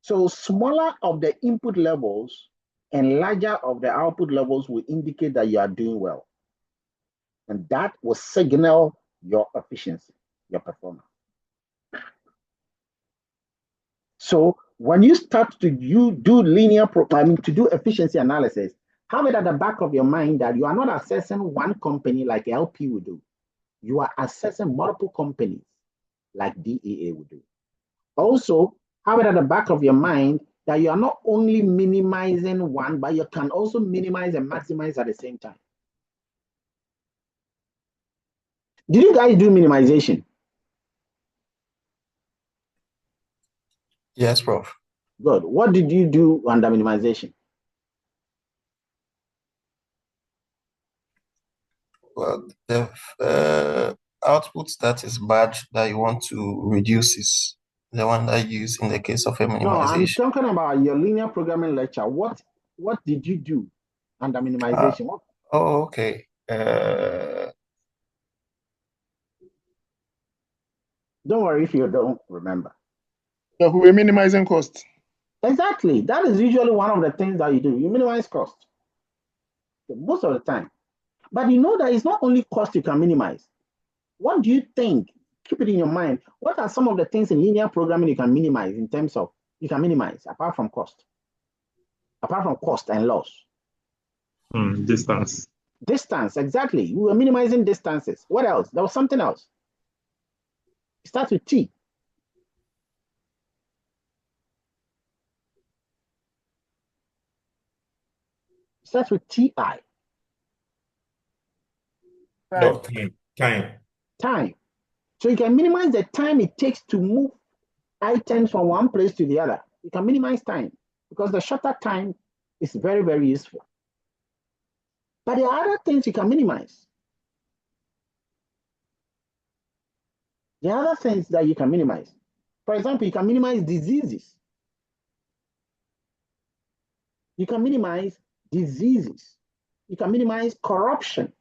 So smaller of the input levels and larger of the output levels will indicate that you are doing well. And that will signal your efficiency, your performance. So when you start to do linear programming, to do efficiency analysis, have it at the back of your mind that you are not assessing one company like LP would do. You are assessing multiple companies like DEA would do. Also, have it at the back of your mind that you are not only minimizing one, but you can also minimize and maximize at the same time. Did you guys do minimization? Yes, Prof. Good. What did you do under minimization? Well, the output that is bad that you want to reduce is the one that you use in the case of a minimization. No, I'm talking about your linear programming lecture. What did you do under minimization? Oh, okay. Don't worry if you don't remember. So we're minimizing costs. Exactly. That is usually one of the things that you do. You minimize cost most of the time. But you know that it's not only cost you can minimize. What do you think? Keep it in your mind. What are some of the things in linear programming you can minimize in terms of apart from cost? Apart from cost and loss. Distance. Distance, exactly. We were minimizing distances. What else? There was something else. It starts with T. It starts with TI. Time. So you can minimize the time it takes to move items from one place to the other. You can minimize time because the shorter time is very, very useful. But there are other things you can minimize. There are other things that you can minimize. For example, you can minimize diseases. You can minimize diseases. You can minimize corruption.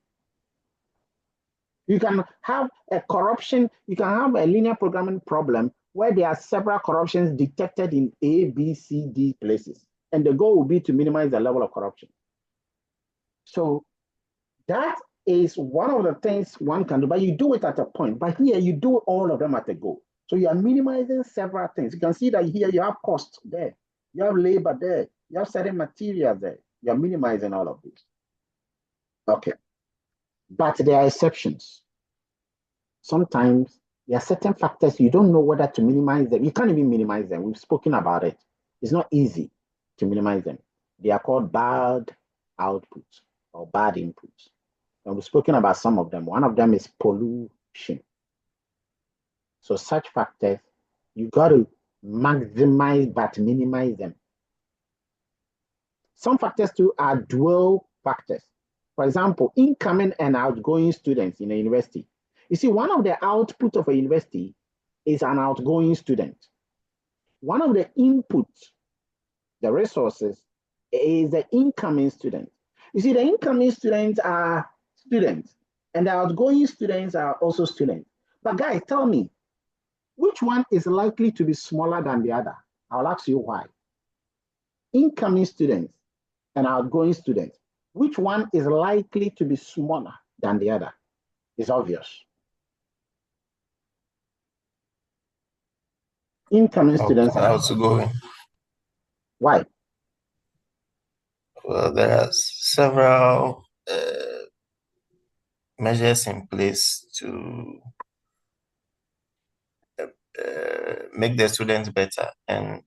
You can have a corruption, you can have a linear programming problem where there are several corruptions detected in A, B, C, D places. And the goal will be to minimize the level of corruption. So that is one of the things one can do, but you do it at a point. But here you do all of them at a go. So you are minimizing several things. You can see that here you have cost there, you have labor there, you have certain materials there. You are minimizing all of these. Okay. But there are exceptions. Sometimes there are certain factors you don't know whether to minimize them. You can't even minimize them. We've spoken about it. It's not easy to minimize them. They are called bad outputs or bad inputs. And we've spoken about some of them. One of them is pollution. So such factors, you got to maximize but minimize them. Some factors too are dual factors. For example, incoming and outgoing students in a university. You see, one of the outputs of a university is an outgoing student. One of the inputs, the resources, is the incoming student. You see, the incoming students are students, and the outgoing students are also students. But guys, tell me, which one is likely to be smaller than the other? I'll ask you why. Incoming students and outgoing students, which one is likely to be smaller than the other? It's obvious. Incoming students are outgoing. Why? Well, there are several measures in place to make the students better, and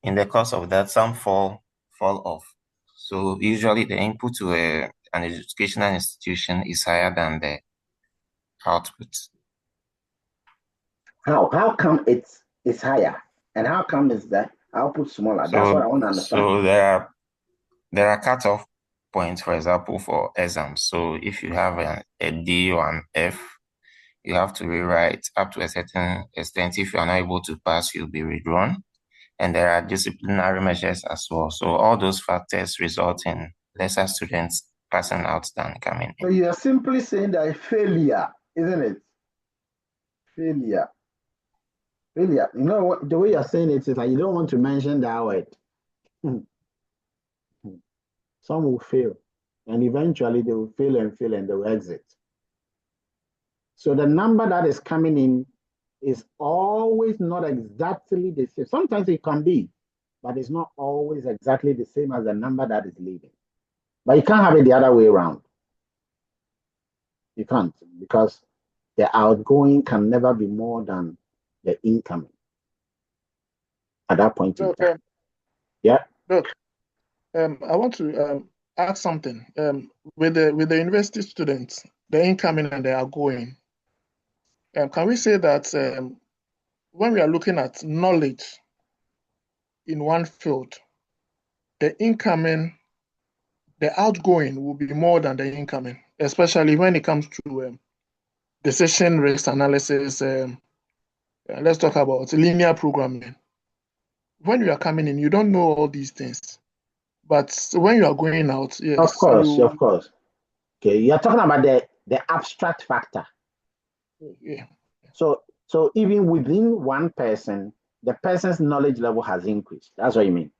in the course of that, some fall off. So usually the input to an educational institution is higher than the output. How come it's higher, and how come is the output smaller? That's what I want to understand. So there are cutoff points, for example, for exams. So if you have a D or an F, you have to rewrite up to a certain extent. If you are not able to pass, you'll be withdrawn. And there are disciplinary measures as well. So all those factors result in lesser students passing out than coming in. So you are simply saying that failure, isn't it? Failure. You know what? The way you're saying it is like you don't want to mention that word. Some will fail, and eventually they will fail, and they will exit. So the number that is coming in is always not exactly the same. Sometimes it can be, but it's not always exactly the same as the number that is leaving. But you can't have it the other way around. You can't, because the outgoing can never be more than the incoming at that point in time. Yeah. Look, I want to add something. With the university students, the incoming and the outgoing, can we say that when we are looking at knowledge in one field, the incoming, the outgoing will be more than the incoming, especially when it comes to decision risk analysis. Let's talk about linear programming. When you are coming in, you don't know all these things. But when you are going out, yes. Of course. Okay, you're talking about the abstract factor. Yeah. So even within one person, the person's knowledge level has increased. That's what you mean?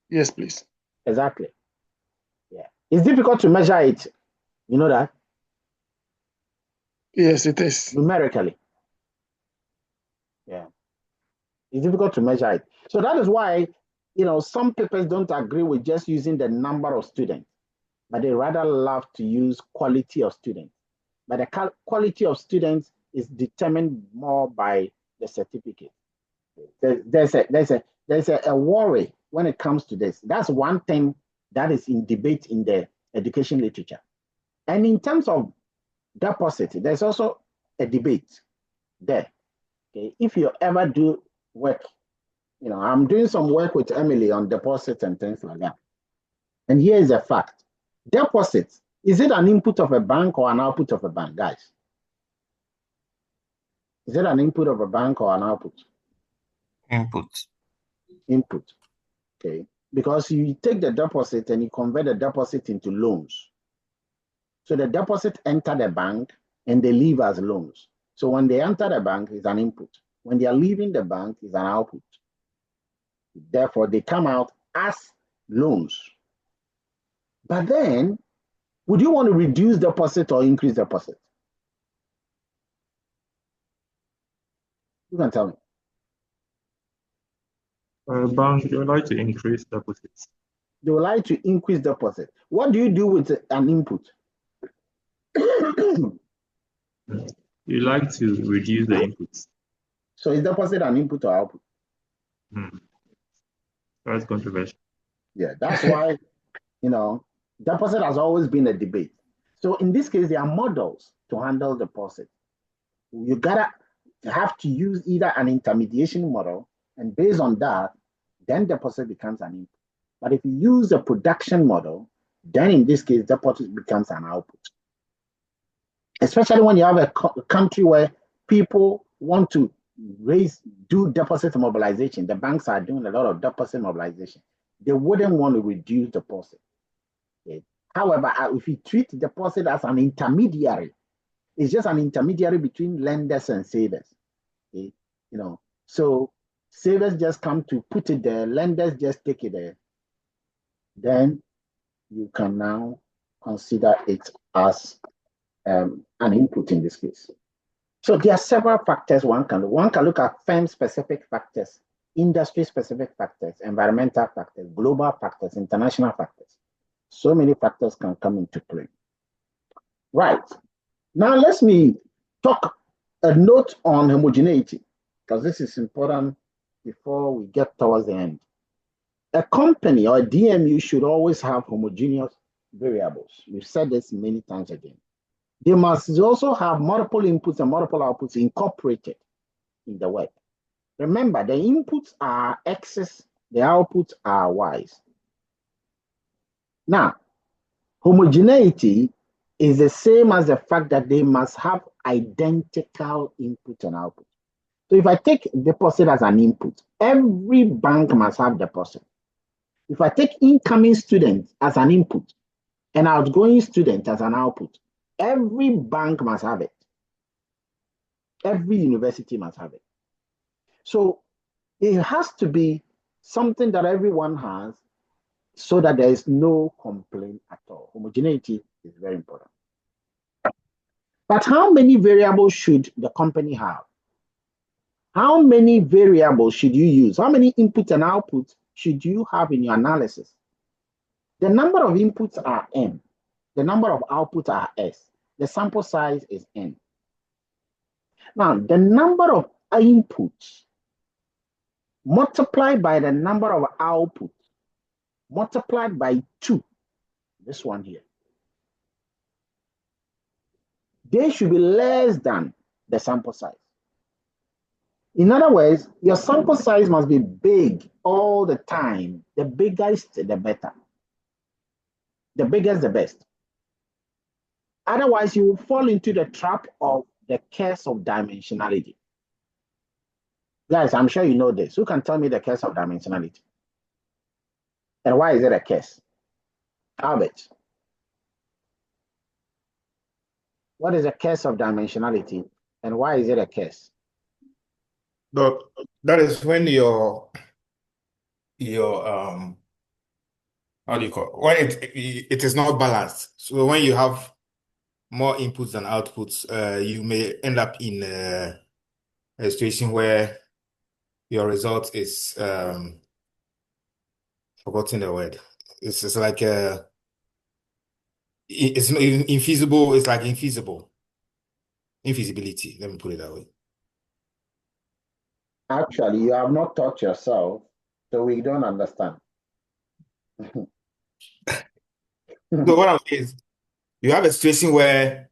Yes, please. Exactly. Yeah. It's difficult to measure it. You know that? Yes, it is. Numerically. Yeah. It's difficult to measure it. So that is why, some papers don't agree with just using the number of students, but they rather love to use quality of students. But the quality of students is determined more by the certificate. There's a worry when it comes to this. That's one thing that is in debate in the education literature. And in terms of deposit, there's also a debate there. Okay, if you ever do work, I'm doing some work with Emily on deposits and things like that. And here is a fact. Deposits, is it an input of a bank or an output of a bank, guys? Is it an input of a bank or an output? Input. Okay. Because you take the deposit and you convert the deposit into loans. So the deposit enter the bank and they leave as loans. So when they enter the bank, it's an input. When they are leaving the bank, it's an output. Therefore, they come out as loans. But then, would you want to reduce deposit or increase deposit? You can tell me. Bank, they would like to increase deposits. They would like to increase deposit. What do you do with an input? You like to reduce the inputs. So is deposit an input or output? That's controversial. Yeah, that's why, deposit has always been a debate. So in this case, there are models to handle deposit. You gotta have to use either an intermediation model, and based on that, then deposit becomes an input. But if you use a production model, then in this case, deposit becomes an output. Especially when you have a country where people want to do deposit mobilization. The banks are doing a lot of deposit mobilization. They wouldn't want to reduce deposit. Okay. However, if you treat deposit as an intermediary, it's just an intermediary between lenders and savers. Okay. So savers just come to put it there, lenders just take it there. Then you can now consider it as an input in this case. So there are several factors one can look at: firm-specific factors, industry-specific factors, environmental factors, global factors, international factors. So many factors can come into play. Right. Now let me talk a note on homogeneity. because this is important before we get towards the end. A company or a DMU should always have homogeneous variables. We've said this many times again. They must also have multiple inputs and multiple outputs incorporated in the web. Remember, the inputs are X's, the outputs are Y's. Now, homogeneity is the same as the fact that they must have identical input and output. So if I take deposit as an input, every bank must have deposit. If I take incoming student as an input and outgoing student as an output, every bank must have it. Every university must have it. So it has to be something that everyone has so that there is no complaint at all. Homogeneity is very important. But how many variables should the company have? How many variables should you use? How many inputs and outputs should you have in your analysis? The number of inputs are n. The number of outputs are s. The sample size is n. Now, the number of inputs multiplied by the number of outputs multiplied by 2, this one here, they should be less than the sample size. In other words, your sample size must be big all the time. The biggest, the better. The biggest, the best. Otherwise, you will fall into the trap of the curse of dimensionality. Guys, I'm sure you know this. Who can tell me the curse of dimensionality? And why is it a curse? Albert. What is a curse of dimensionality and why is it a curse? But that is when your how do you call it? When it is not balanced. So when you have more inputs than outputs, you may end up in a situation where your result is forgotten the word. It's like it's infeasible. It's like infeasible. Invisibility. Let me put it that way. Actually, you have not taught yourself, so we don't understand. So what I'm saying is, you have a situation where,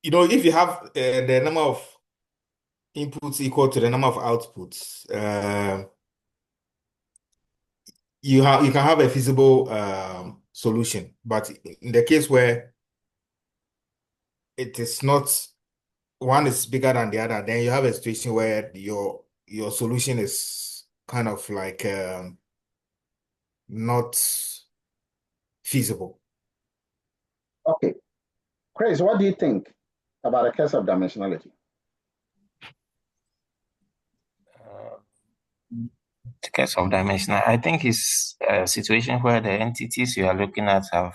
if you have the number of inputs equal to the number of outputs, you can have a feasible solution. But in the case where it is not, one is bigger than the other, then you have a situation where your solution is kind of like not feasible. Okay. Chris, what do you think about a curse of dimensionality? The case of dimension, I think it's a situation where the entities you are looking at have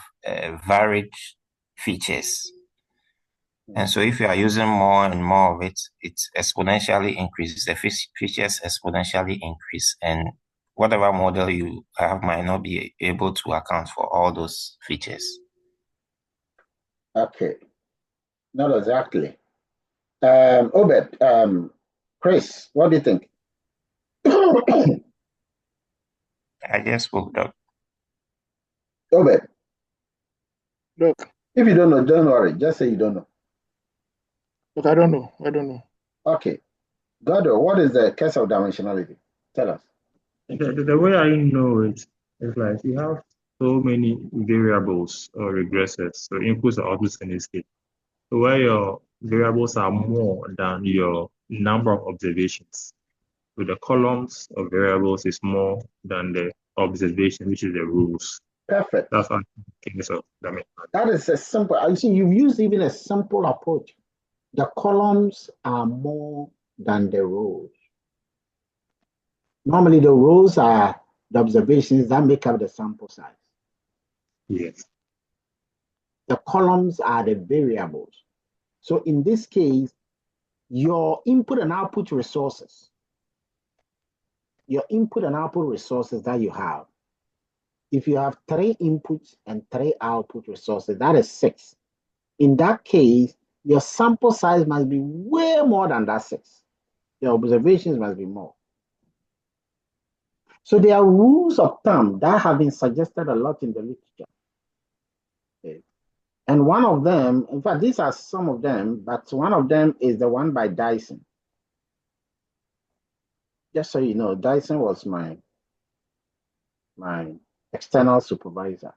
varied features. And so if you are using more and more of it, it exponentially increases. The features exponentially increase. And whatever model you have might not be able to account for all those features. Okay. Not exactly. Obed, Chris, what do you think? I just spoke, Doc. Obed, Look, if you don't know, don't worry. Just say you don't know. look, I don't know. I don't know. Okay. Godo, what is the curse of dimensionality? Tell us. The way I know it is like you have so many variables or regressors, so inputs or outputs in this case. So where your variables are more than your number of observations. So the columns of variables is more than the observation, which is the rules. Perfect. That's one thing. So that is a simple. I see you've used even a simple approach. The columns are more than the rows. Normally, the rows are the observations that make up the sample size. yes. The columns are the variables. So in this case, your input and output resources, that you have, if you have 3 inputs and 3 output resources, that is 6. In that case, your sample size must be way more than that 6. Your observations must be more. So there are rules of thumb that have been suggested a lot in the literature. Okay. And one of them, in fact, these are some of them, but one of them is the one by Dyson. Just so you know, Dyson was my external supervisor.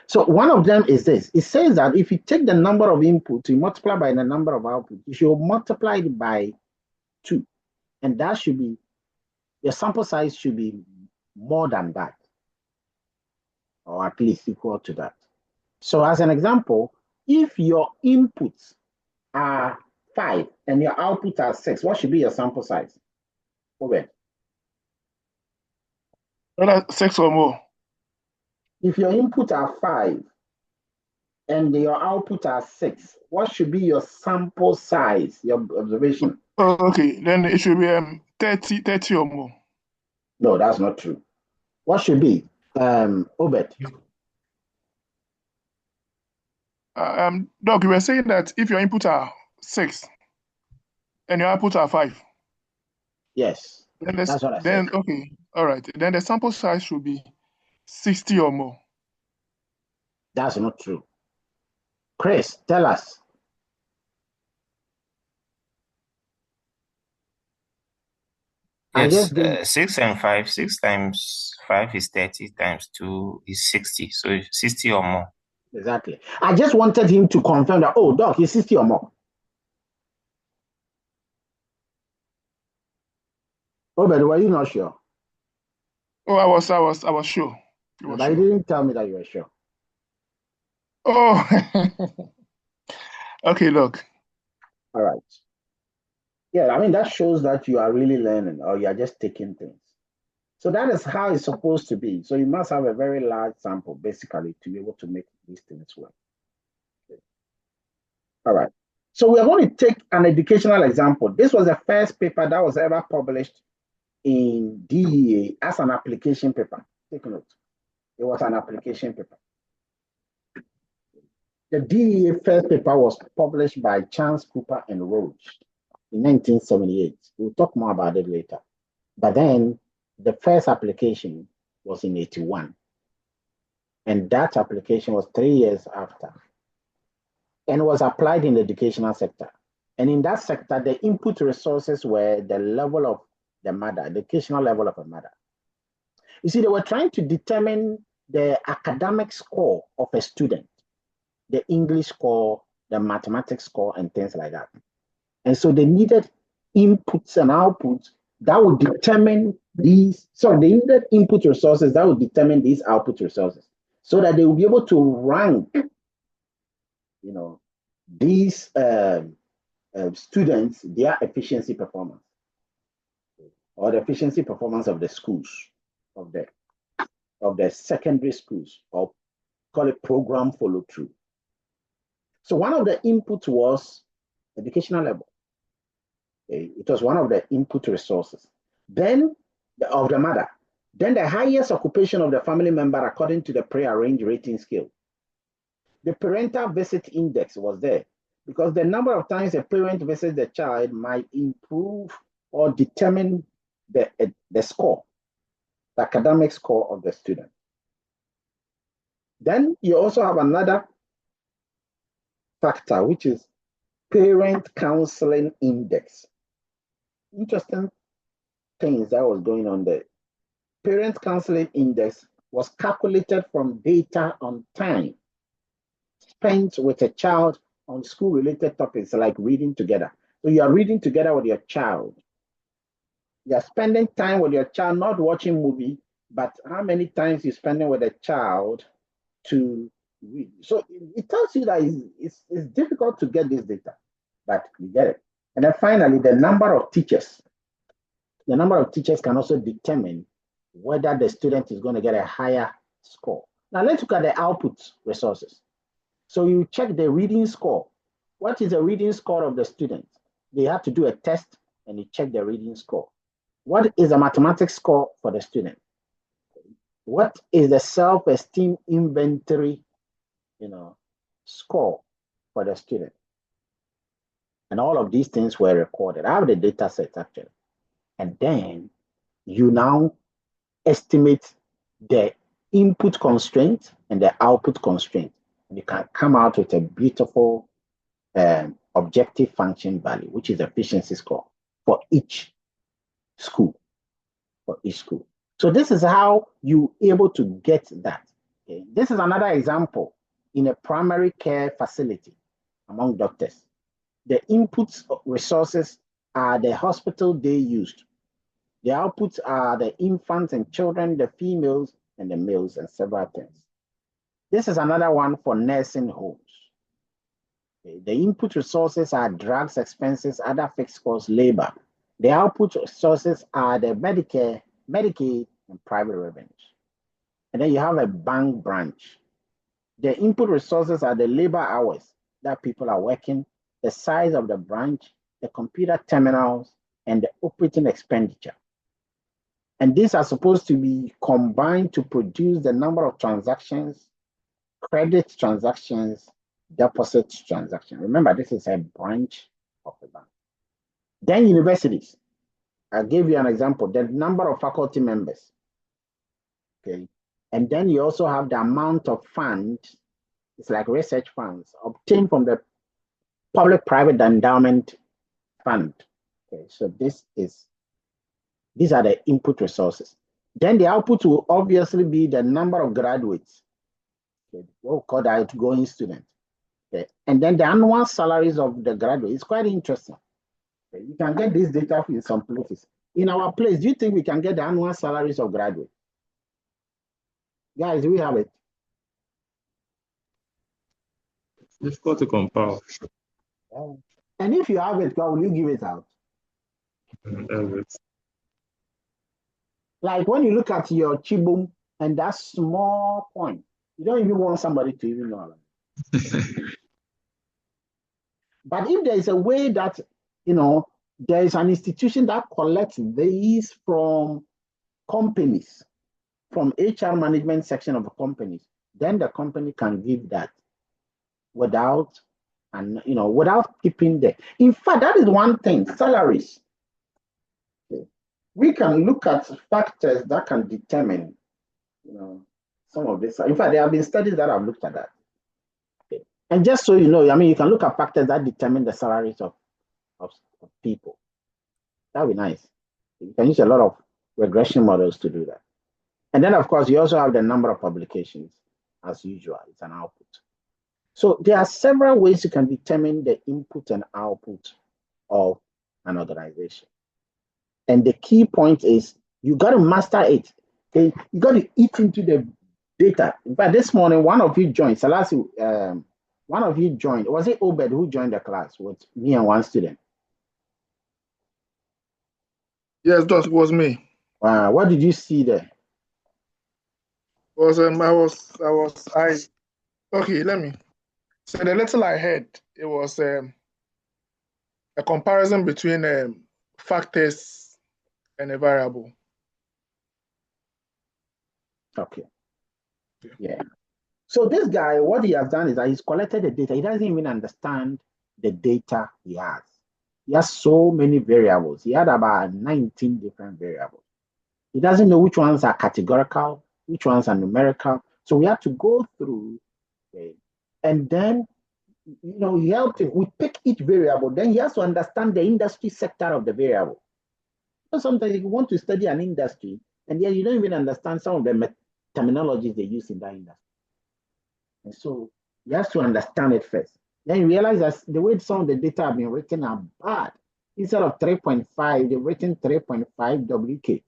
So one of them is this. It says that if you take the number of inputs, you multiply by the number of outputs, you should multiply it by 2. And that should be, your sample size should be more than that, or at least equal to that. So as an example, if your inputs are 5 and your outputs are 6, what should be your sample size? Okay. 6 or more. If your inputs are 5 and your output are 6, what should be your sample size, your observation? Oh, okay, then it should be 30 or more. No, that's not true. What should be, Obed? Doc, you were saying that if your input are 6 and your output are 5. Yes, Then that's what I said. Okay, all right. Then the sample size should be 60 or more. That's not true. Chris, tell us. Yes, 6 and 5. 6 times 5 is 30, times 2 is 60. So 60 or more. Exactly. I just wanted him to confirm that, oh, Doc, is 60 or more. Oh, but were you not sure? Oh, I was sure. But you didn't tell me that you were sure. Oh, okay, look. All right. Yeah, I mean, that shows that you are really learning or you are just taking things. So that is how it's supposed to be. So you must have a very large sample, basically, to be able to make these things work. Okay. All right. So we're going to take an educational example. This was the first paper that was ever published in DEA as an application paper. Take a note. It was an application paper. The DEA first paper was published by Chance, Cooper, and Roach in 1978. We'll talk more about it later. But then the first application was in 81. And that application was 3 years after. And was applied in the educational sector. And in that sector, the input resources were the level of the mother, the educational level of a mother. You see, they were trying to determine the academic score of a student, the English score, the mathematics score, and things like that. And so they needed inputs and outputs that would determine these. So they needed input resources that would determine these output resources so that they will be able to rank, these students, their efficiency performance or the efficiency performance of the schools, of the secondary schools, or call it program follow through. So one of the inputs was educational level. It was one of the input resources. Then of the mother. Then the highest occupation of the family member according to the prearranged rating scale. The parental visit index was there because the number of times a parent visits the child might improve or determine the score, the academic score of the student. Then you also have another factor, which is parent counseling index. Interesting things that was going on there. Parent counseling index was calculated from data on time spent with a child on school-related topics like reading together. So you are reading together with your child. You are spending time with your child, not watching movie, but how many times you're spending with a child to read. So it tells you that it's difficult to get this data, but you get it. And then finally, the number of teachers. The number of teachers can also determine whether the student is going to get a higher score. Now let's look at the output resources. So you check the reading score. What is the reading score of the student? They have to do a test and you check the reading score. What is the mathematics score for the student? What is the self-esteem inventory, score for the student. And all of these things were recorded. I have the data set actually. And then you now estimate the input constraint and the output constraint. And you can come out with a beautiful objective function value, which is efficiency score for each school. So this is how you're able to get that. Okay? This is another example in a primary care facility among doctors. The inputs resources are the hospital they used. The outputs are the infants and children, the females and the males, and several things. This is another one for nursing homes. Okay. The input resources are drugs, expenses, other fixed costs, labor. The output resources are the Medicare, Medicaid, and private revenues. And then you have a bank branch. The input resources are the labor hours that people are working, the size of the branch, the computer terminals, and the operating expenditure. And these are supposed to be combined to produce the number of transactions, credit transactions, deposit transactions. Remember, this is a branch of the bank. Then universities. I gave you an example, the number of faculty members. Okay. And then you also have the amount of funds, it's like research funds, obtained from the public-private endowment fund. Okay, so these are the input resources. Then the output will obviously be the number of graduates. Okay, we'll call that outgoing students. Okay, and then the annual salaries of the graduates. It's quite interesting. Okay, you can get this data in some places. In our place, do you think we can get the annual salaries of graduates? Guys, do we have it? It's difficult to compile. And if you have it, why will you give it out? Like when you look at your chibum and that small coin, you don't even want somebody to even know. But if there is a way that, there is an institution that collects these from companies, from HR management section of the companies, then the company can give that without keeping the. In fact, that is one thing, salaries. Okay. We can look at factors that can determine, some of this. In fact, there have been studies that have looked at that. Okay. And just so you know, you can look at factors that determine the salaries of people. That would be nice. You can use a lot of regression models to do that. And then, of course, you also have the number of publications, as usual. It's an output. So there are several ways you can determine the input and output of an organization. And the key point is you got to master it. Okay? You got to eat into the data. In fact, this morning, one of you joined. One of you joined. Was it Obed who joined the class with me and one student? Yes, that was me. What did you see there? Okay, let me. So the little I heard, it was a comparison between factors and a variable. Okay. Yeah. So this guy, what he has done is that he's collected the data. He doesn't even understand the data he has. He has so many variables. He had about 19 different variables. He doesn't know which ones are categorical, which ones are numerical. So we have to go through, and then he helped him. We pick each variable. Then he has to understand the industry sector of the variable. So sometimes you want to study an industry, and yet you don't even understand some of the terminologies they use in that industry. And so you have to understand it first. Then you realize that the way some of the data have been written are bad. Instead of 3.5, they've written 3.5 WK.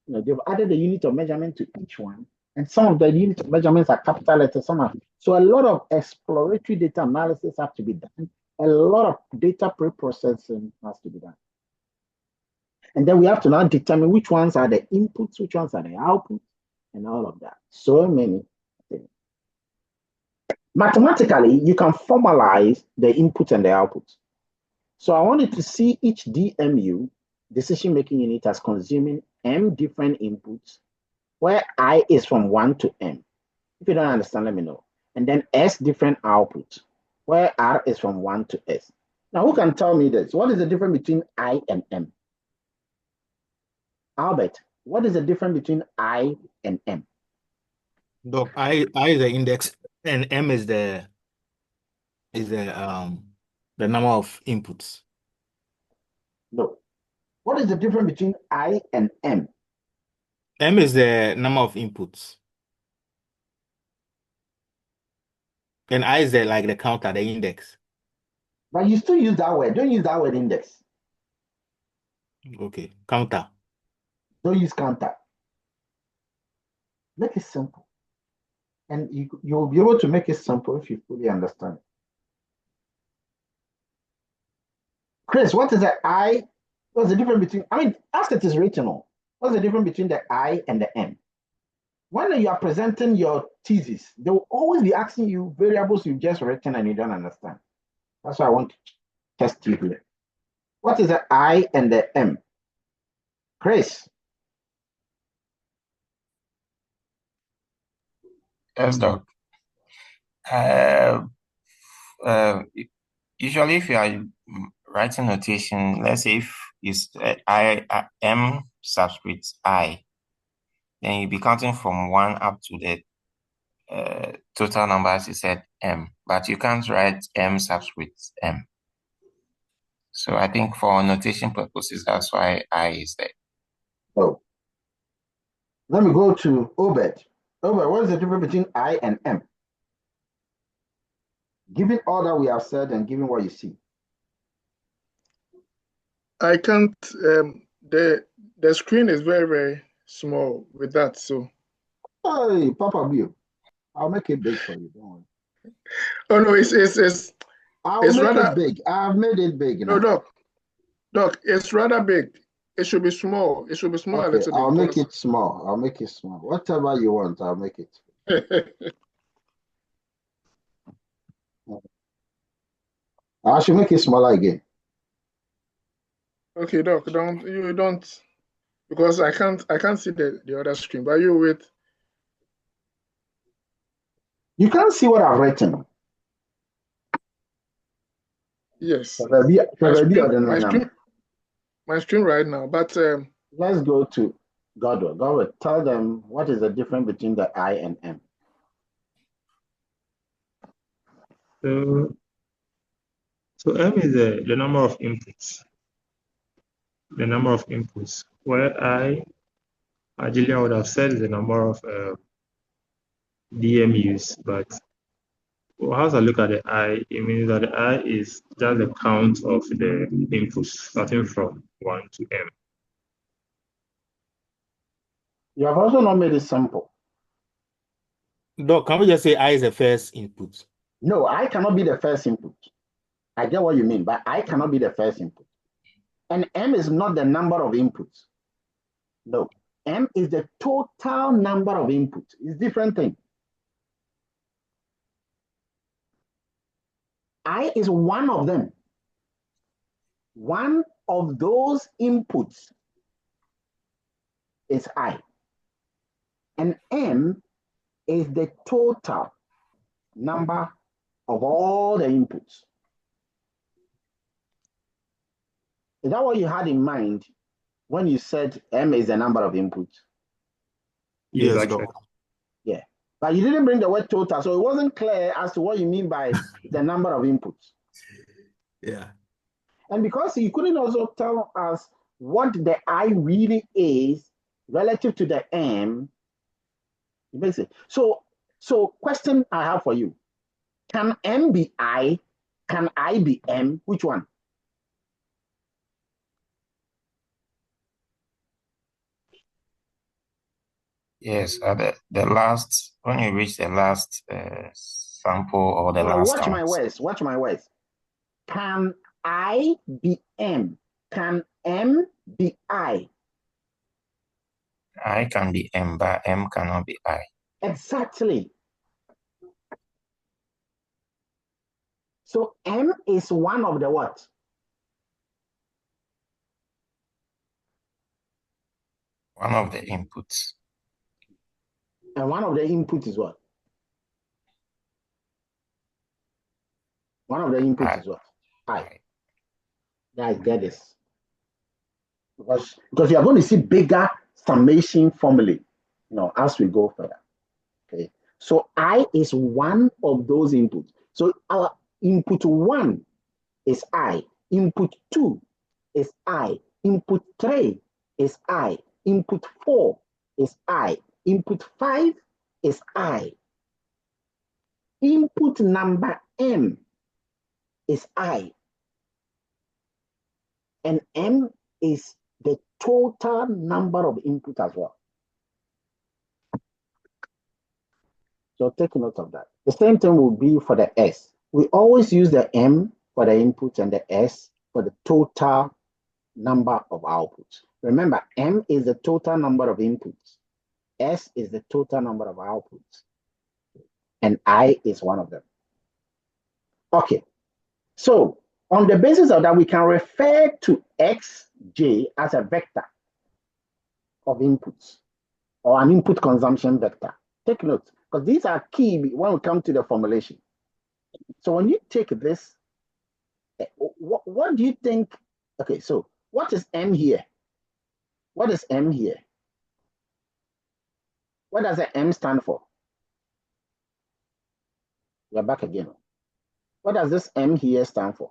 They've added a unit of measurement to each one. And some of the unit of measurements are capital letters, some are. So a lot of exploratory data analysis have to be done. A lot of data pre-processing has to be done. And then we have to now determine which ones are the inputs, which ones are the outputs, and all of that. So many things. Mathematically, you can formalize the input and the output. So I wanted to see each DMU, decision-making unit, as consuming M different inputs, where I is from 1 to M. If you don't understand, let me know. And then S different outputs. where R is from 1 to S. Now, who can tell me this? What is the difference between I and M? Albert, what is the difference between I and M? Doc, I is the index and M is the number of inputs. No. What is the difference between I and M? M is the number of inputs. And I is the counter, the index. But you still use that word. Don't use that word index. Okay, counter. Don't use counter. Make it simple. And you'll be able to make it simple if you fully understand it. Chris, what is the I? What's the difference between, as it is written on, what's the difference between the I and the M? When you are presenting your thesis, they will always be asking you variables you've just written and you don't understand. That's why I want to test you here. What is the I and the M? Chris. Yes, Doc. Usually, if you are writing notation, let's say if it's M subscript I, then you'll be counting from 1 up to the total number, as you said, M. But you can't write M subscript M. So I think for notation purposes, that's why I is there. Oh. Let me go to Obed. Obed, what is the difference between I and M? Given all that we have said and given what you see. I can't. The screen is very, very small with that. So. Hey, Papa Bill, I'll make it big for you. Don't worry. Oh no, it's I'll it's make rather it big. I've made it big no, now. Doc, it's rather big. It should be small. It should be small a Okay, little I'll bit. make it small. I'll make it small. Whatever you want, I'll make it. I should make it smaller again. Okay, Doc, don't because I can't see the other screen. But you wait. You can't see what I've written. Yes. My screen right now. But let's go to Godwin. Godwin, tell them what is the difference between the I and M. So M is the number of inputs. The number of inputs. Where I ideally I would have said the number of DMUs, but as I look at the I, it means that the I is just the count of the inputs starting from 1 to M. You have also not made it simple. Doc, can we just say I is the first input? No, I cannot be the first input. I get what you mean, but I cannot be the first input. And M is not the number of inputs. No, M is the total number of inputs. It's different thing. I is one of them. One of those inputs is I. And M is the total number of all the inputs. Is that what you had in mind when you said M is the number of inputs? Yes, actually. Yeah. But you didn't bring the word total, so it wasn't clear as to what you mean by the number of inputs. Yeah. And because you couldn't also tell us what the I really is relative to the M, it makes it. So question I have for you. Can M be I? Can I be M? Which one? Yes, the last, when you reach the last sample or the last watch count. Watch my words. Can I be M? Can M be I? I can be M, but M cannot be I. Exactly. So M is one of the what? One of the inputs. And one of the inputs is what? One of the inputs I. is what? I. Guys, get this. Because you are going to see bigger summation formulae, as we go further. Okay. So I is one of those inputs. So our input 1 is I. Input 2 is I. Input 3 is I. Input 4 is I. Input 5 is I. Input number M is I. And M is the total number of input as well. So take note of that. The same thing will be for the S. We always use the M for the input and the S for the total number of outputs. Remember, M is the total number of inputs. S is the total number of outputs. And I is one of them. Okay. So on the basis of that, we can refer to Xj as a vector of inputs or an input consumption vector. Take note, because these are key when we come to the formulation. So when you take this, what do you think? Okay, so what is M here? What is M here? What does the M stand for? We're back again. What does this M here stand for?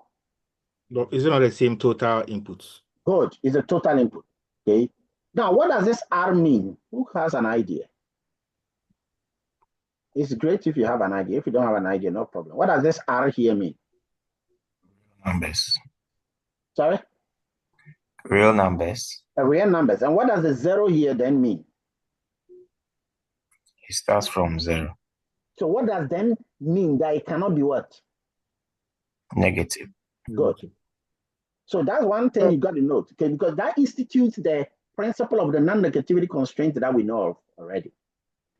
No, is it not the same total inputs? Good, it's a total input. Okay. Now, what does this R mean? Who has an idea? It's great if you have an idea. If you don't have an idea, no problem. What does this R here mean? Numbers. Sorry? Real numbers. Real numbers. And what does the 0 here then mean? It starts from 0. So what does then mean that it cannot be what? Negative. Good. So that's one thing you got to note, okay? Because that institutes the principle of the non-negativity constraint that we know of already.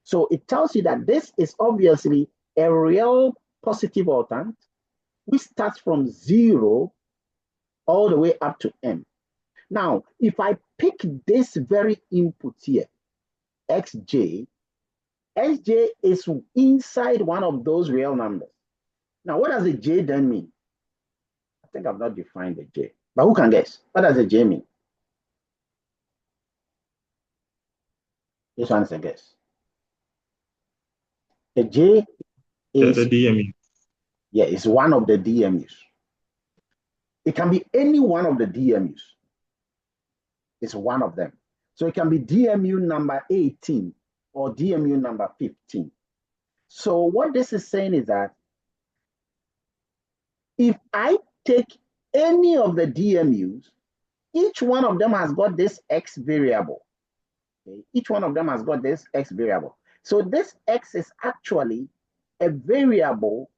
So it tells you that this is obviously a real positive octant, which starts from 0 all the way up to M. Now, if I pick this very input here, Xj is inside one of those real numbers. Now, what does the J then mean? I think I've not defined the J, but who can guess? What does the J mean? This one's a guess. The J is the DMU. Yeah, it's one of the DMUs. It can be any one of the DMUs. It's one of them. So it can be DMU number 18 or DMU number 15. So what this is saying is that if I take any of the DMUs, each one of them has got this X variable. Okay? Each one of them has got this X variable. So this X is actually a variable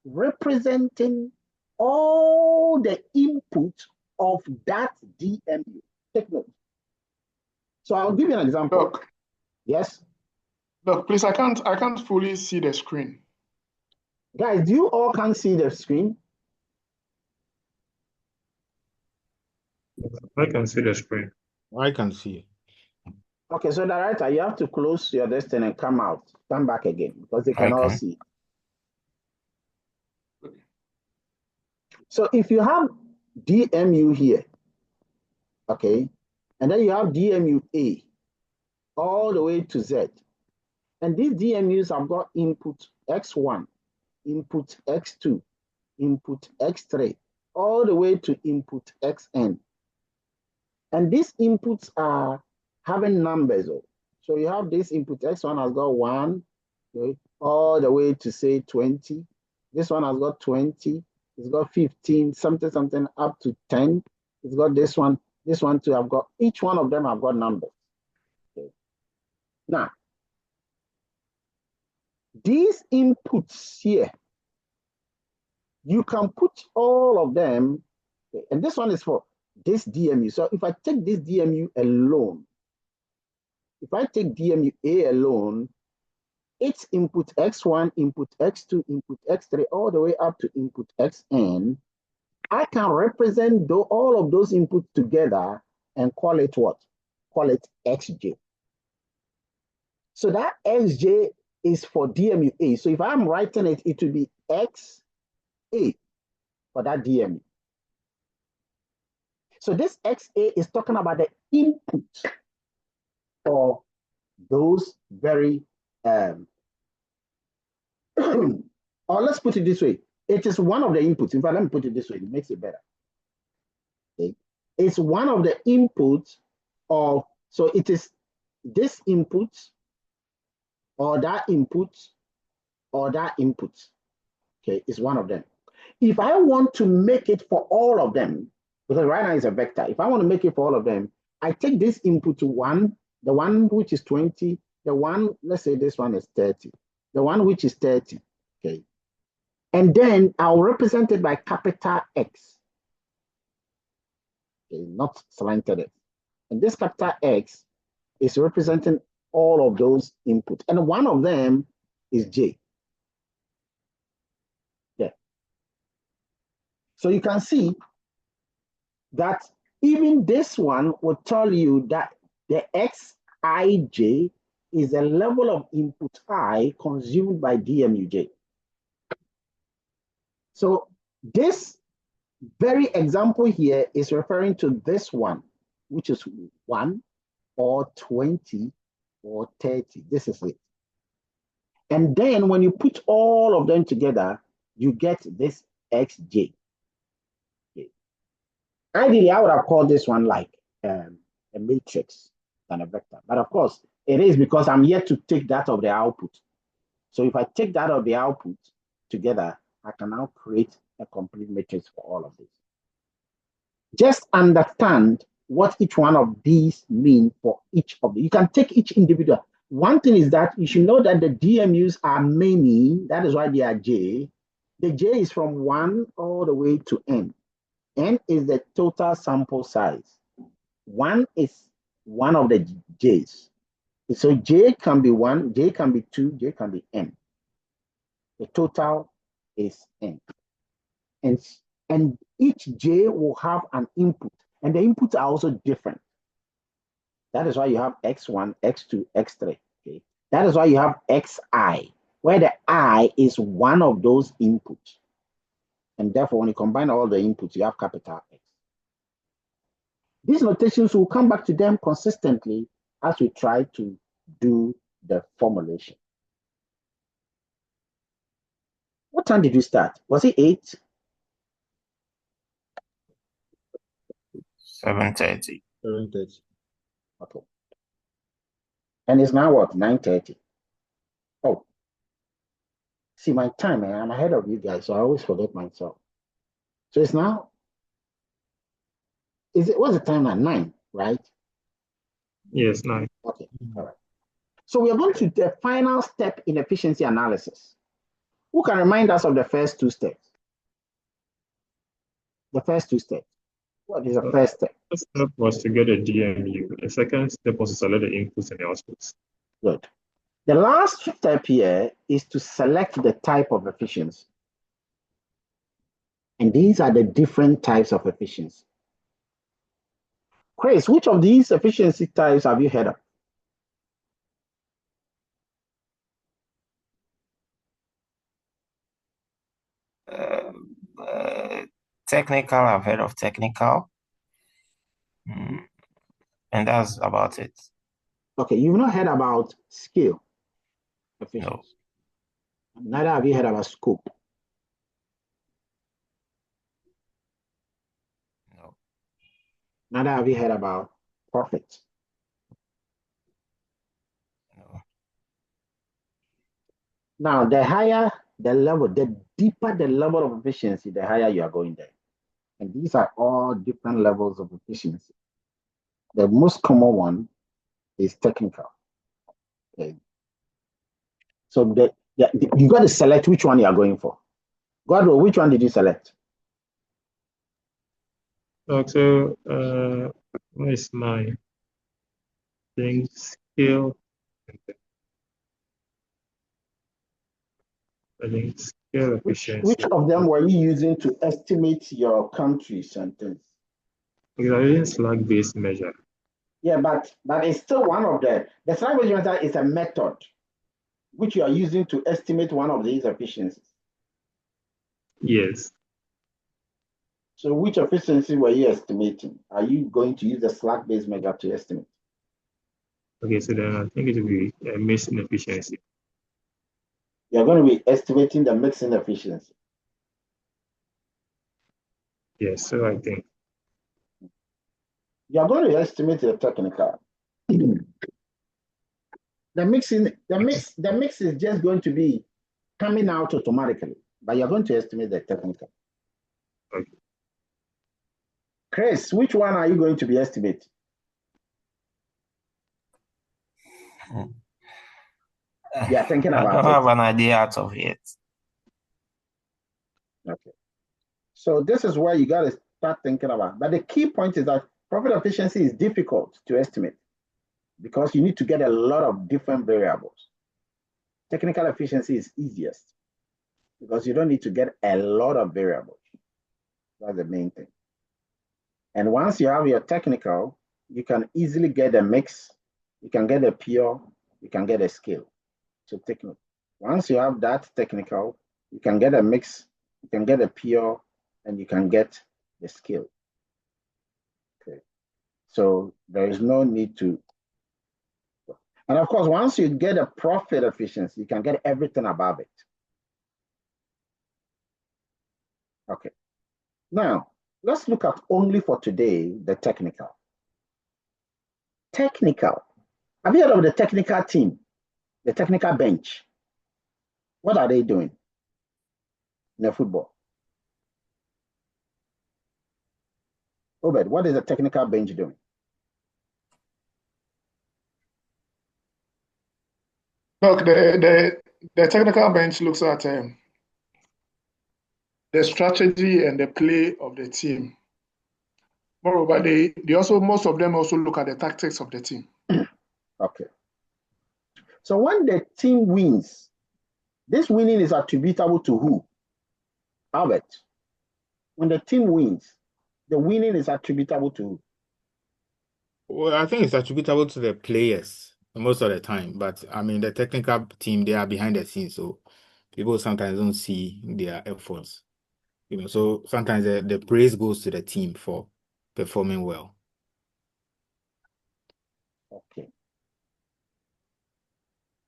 representing all the input of that DMU. Take note. So I'll give you an example. Look, Yes, please, I can't fully see the screen. guys, do you all can see the screen? I can see the screen. I can see. Okay, so director, you have to close your destiny and come out, come back again because they can all Okay. see. So if you have DMU here, okay, and then you have DMU A all the way to Z, and these DMUs have got input X1, input X2, input X3, all the way to input Xn. And these inputs are having numbers. So you have this input X1 has got 1, okay, all the way to say 20. This one has got 20. It's got 15, something up to 10. It's got this one too. I've got each one of them. I've got numbers. Okay. Now, these inputs here, you can put all of them, okay, and this one is for this DMU. So if I take this DMU alone, if I take DMU A alone, its input X1, input X2, input X3, all the way up to input Xn, I can represent all of those inputs together and call it what? Call it Xj. So that Xj is for DMU A. So if I'm writing it, it will be XA. for that DMU. So this XA is talking about the input for those very, or let's put it this way. It is one of the inputs. In fact, let me put it this way. It makes it better. Okay. It's one of the inputs of, so it is this input or that input or that input. Okay, it's one of them. If I want to make it for all of them, because right now it's a vector, if I want to make it for all of them, I take this input to one, the one which is 20, the one, let's say this one is 30, the one which is 30, okay? And then I'll represent it by capital X, okay, not slanted X. And this capital X is representing all of those inputs. And one of them is J. Yeah. So you can see that even this one will tell you that the Xij is the level of input I consumed by DMUJ. So this very example here is referring to this one, which is 1 or 20 or 30. This is it. And then when you put all of them together, you get this Xj. Okay. Ideally, I would have called this one like a matrix than a vector. But of course, it is because I'm yet to take that of the output. So if I take that of the output together, I can now create a complete matrix for all of this. Just understand what each one of these mean for each of them. You can take each individual. One thing is that you should know that the DMUs are many. That is why they are J. The J is from 1 all the way to N. N is the total sample size. 1 is one of the J's. So J can be 1, J can be 2, J can be N. The total is N. And each J will have an input, and the inputs are also different. That is why you have X1, X2, X3. Okay? That is why you have Xi, where the I is one of those inputs. And therefore, when you combine all the inputs, you have capital X. These notations, will come back to them consistently as we try to do the formulation. What time did you start? Was it 8? 7:30. 7:30. Okay. And it's now what? 9:30. Oh. See my time, man. I'm ahead of you guys, so I always forget myself. So it's now, what's the time at 9, right? Yes, 9. Okay, all right. So we are going to the final step in efficiency analysis. Who can remind us of the first 2 steps? The first 2 steps. What is the first step? The first step was to get a DMU. The second step was to select the inputs and the outputs. Good. The last step here is to select the type of efficiency. And these are the different types of efficiency. Chris, which of these efficiency types have you heard of? Technical, I've heard of technical. And that's about it. Okay, you've not heard about scale efficiency. No. Neither have you heard about scope. No. Neither have you heard about profit. No. Now, the higher the level, the deeper the level of efficiency, the higher you are going there. And these are all different levels of efficiency. The most common one is technical. Okay. So you got to select which one you are going for. Godwin, which one did you select? So, what is my thing? Scale. I think scale efficiency. Which of them were you using to estimate your country's sentence? Because I didn't slack-based measure. Yeah, but it's still one of the slack-based measure is a method which you are using to estimate one of these efficiencies. Yes. So which efficiency were you estimating? Are you going to use the slack-based measure to estimate? Okay, so then I think it will be mixing efficiency. You're going to be estimating the mixing efficiency. Yes, so I think. You're going to estimate the technical. The mix is just going to be coming out automatically, but you're going to estimate the technical. Okay. Chris, which one are you going to be estimating? Yeah, thinking about it. I don't have an idea out of it. Okay. So this is where you got to start thinking about. But the key point is that profit efficiency is difficult to estimate because you need to get a lot of different variables. Technical efficiency is easiest because you don't need to get a lot of variables. That's the main thing. And once you have your technical, you can easily get a mix, you can get a pure, you can get a scale. So technical. Once you have that technical, you can get a mix, you can get a pure, and you can get the scale. Okay. So there is no need to. And of course, once you get a profit efficiency, you can get everything above it. Okay. Now, let's look at only for today, the technical. Technical. Have you heard of the technical team, the technical bench? What are they doing in the football? Obed, what is the technical bench doing? Look, the technical bench looks at the strategy and the play of the team. Moreover, they also, most of them also look at the tactics of the team. Okay. So when the team wins, this winning is attributable to who? Albert. When the team wins, the winning is attributable to who? Well, I think it's attributable to the players most of the time, but I mean the technical team, they are behind the scenes, so people sometimes don't see their efforts. So sometimes the praise goes to the team for performing well. Okay.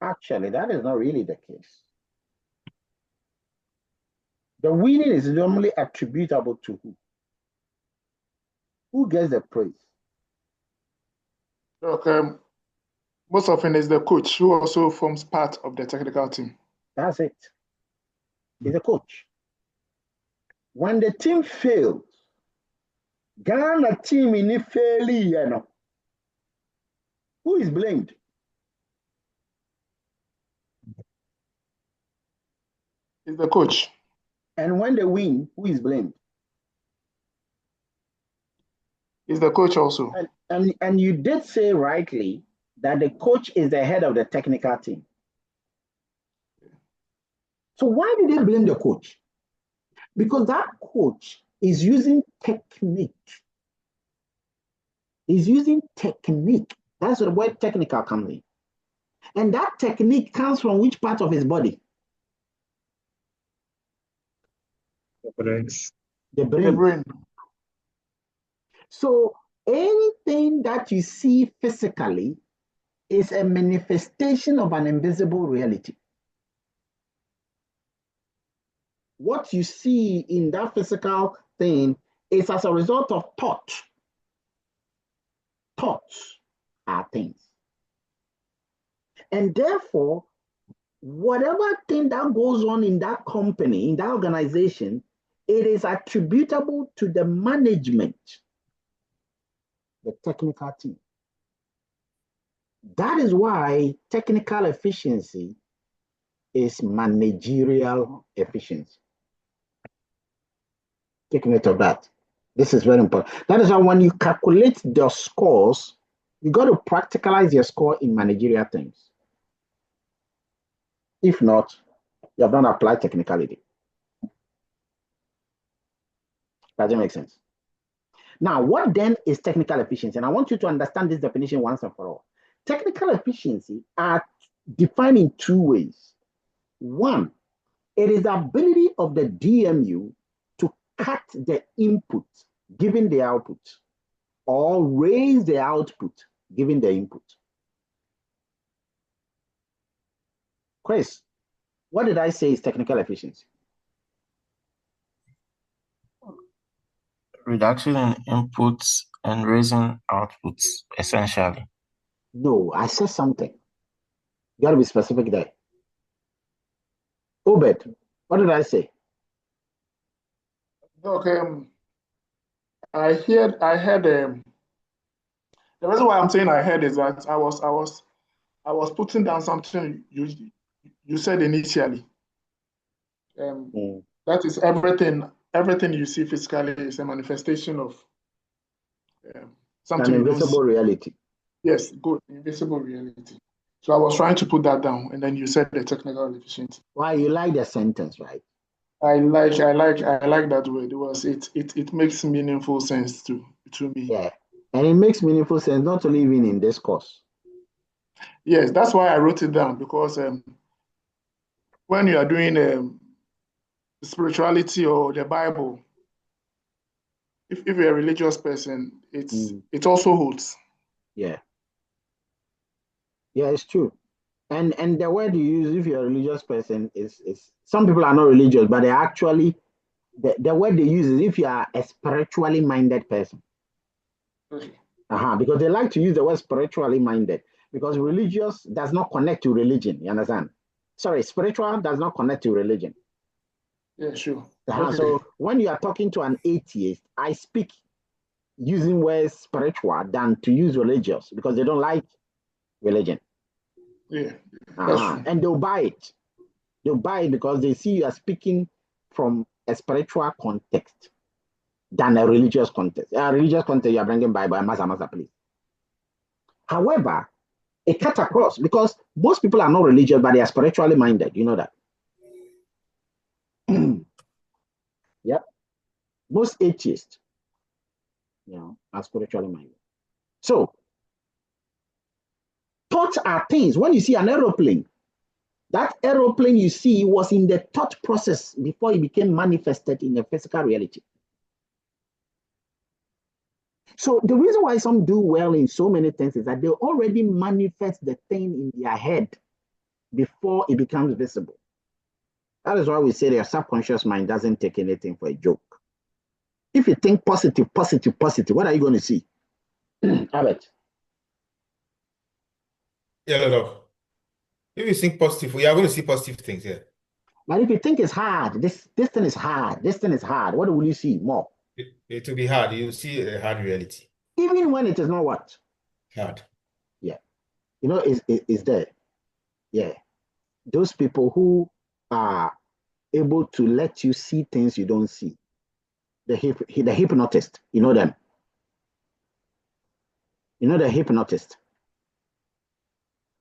Actually, that is not really the case. The winning is normally attributable to who? Who gets the praise? Look, most often it's the coach who also forms part of the technical team. That's it. It's the coach. When the team fails, Ghana team in failure, who is blamed? It's the coach. And when they win, who is blamed? It's the coach also. And you did say rightly that the coach is the head of the technical team. So why did they blame the coach? Because that coach is using technique. He's using technique. That's where the word technical comes in. And that technique comes from which part of his body? The brain. The brain. The brain. So anything that you see physically is a manifestation of an invisible reality. What you see in that physical thing is as a result of thought. Thoughts are things. And therefore, whatever thing that goes on in that company, in that organization, it is attributable to the management, the technical team. That is why technical efficiency is managerial efficiency. Take note of that. This is very important. That is why when you calculate the scores, you got to practicalize your score in managerial things. If not, you have not applied technicality. Does it make sense? Now, what then is technical efficiency? And I want you to understand this definition once and for all. Technical efficiency are defined in two ways. One, it is the ability of the DMU to cut the input, giving the output, or raise the output, giving the input. Chris, what did I say is technical efficiency? Reduction in inputs and raising outputs, essentially. No, I said something. You got to be specific there. Obed, what did I say? Okay, I heard the reason why I'm saying I heard is that I was putting down something you said initially. That is everything you see physically is a manifestation of something An you don't invisible see. reality. Yes, good, invisible reality. So I was trying to put that down, and then you said the technical efficiency. Why, you like the sentence, right? I like that word. It makes meaningful sense to me. Yeah. And it makes meaningful sense, not only even in this course. Yes, that's why I wrote it down, because when you are doing spirituality or the Bible, if you're a religious person, it also holds. Yeah. Yeah, it's true. And the word you use, if you're a religious person, is some people are not religious, but they actually, the word they use is if you are a spiritually minded person. Okay. Because they like to use the word spiritually minded, because religious does not connect to religion. You understand? Sorry, spiritual does not connect to religion. Yeah, sure. Okay. So when you are talking to an atheist, I speak using words spiritual than to use religious, because they don't like religion. Yeah, that's true. And they'll buy it. They'll buy it because they see you are speaking from a spiritual context than a religious context. A religious context, you are bringing Bible, masa, please. However, it cuts across, because most people are not religious, but they are spiritually minded. You know that? Yep. Most atheists, are spiritually minded. So, thoughts are things. When you see an aeroplane, that aeroplane you see was in the thought process before it became manifested in the physical reality. So the reason why some do well in so many things is that they already manifest the thing in their head before it becomes visible. That is why we say their subconscious mind doesn't take anything for a joke. If you think positive, positive, positive, what are you going to see? Albert. Yeah, no. If you think positive, we are going to see positive things, yeah. But if you think it's hard, this thing is hard, this thing is hard, what will you see more? It will be hard. You see a hard reality. Even when it is not what? Hard. Yeah. Is there. Yeah. Those people who are able to let you see things you don't see. The hypnotist, you know them. You know the hypnotist.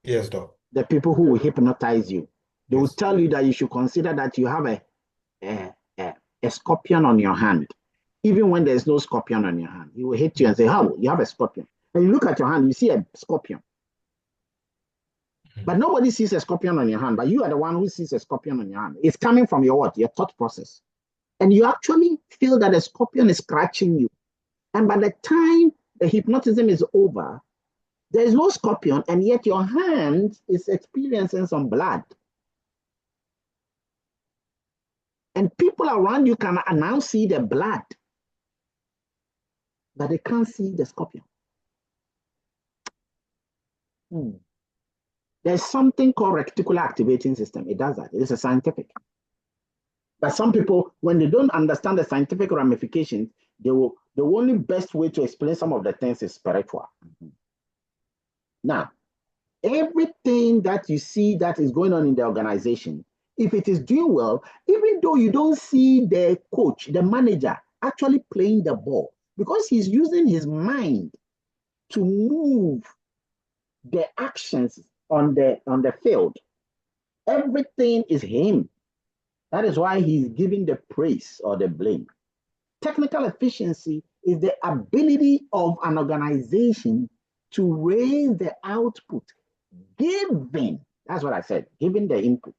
Yes, Doc. The people who will hypnotize you. They will tell you that you should consider that you have a scorpion on your hand. Even when there's no scorpion on your hand, he will hit you and say, "How? You have a scorpion." And you look at your hand, you see a scorpion. But nobody sees a scorpion on your hand, but you are the one who sees a scorpion on your hand. It's coming from your what? Your thought process. And you actually feel that a scorpion is scratching you. And by the time the hypnotism is over, there is no scorpion, and yet your hand is experiencing some blood. And people around you can now see the blood, but they can't see the scorpion. There's something called reticular activating system. It does that. It's a scientific. But some people, when they don't understand the scientific ramifications, the only best way to explain some of the things is spiritual. Now, everything that you see that is going on in the organization, if it is doing well, even though you don't see the coach, the manager actually playing the ball, because he's using his mind to move the actions on the field, everything is him. That is why he's giving the praise or the blame. Technical efficiency is the ability of an organization to raise the output, giving, that's what I said, giving the input,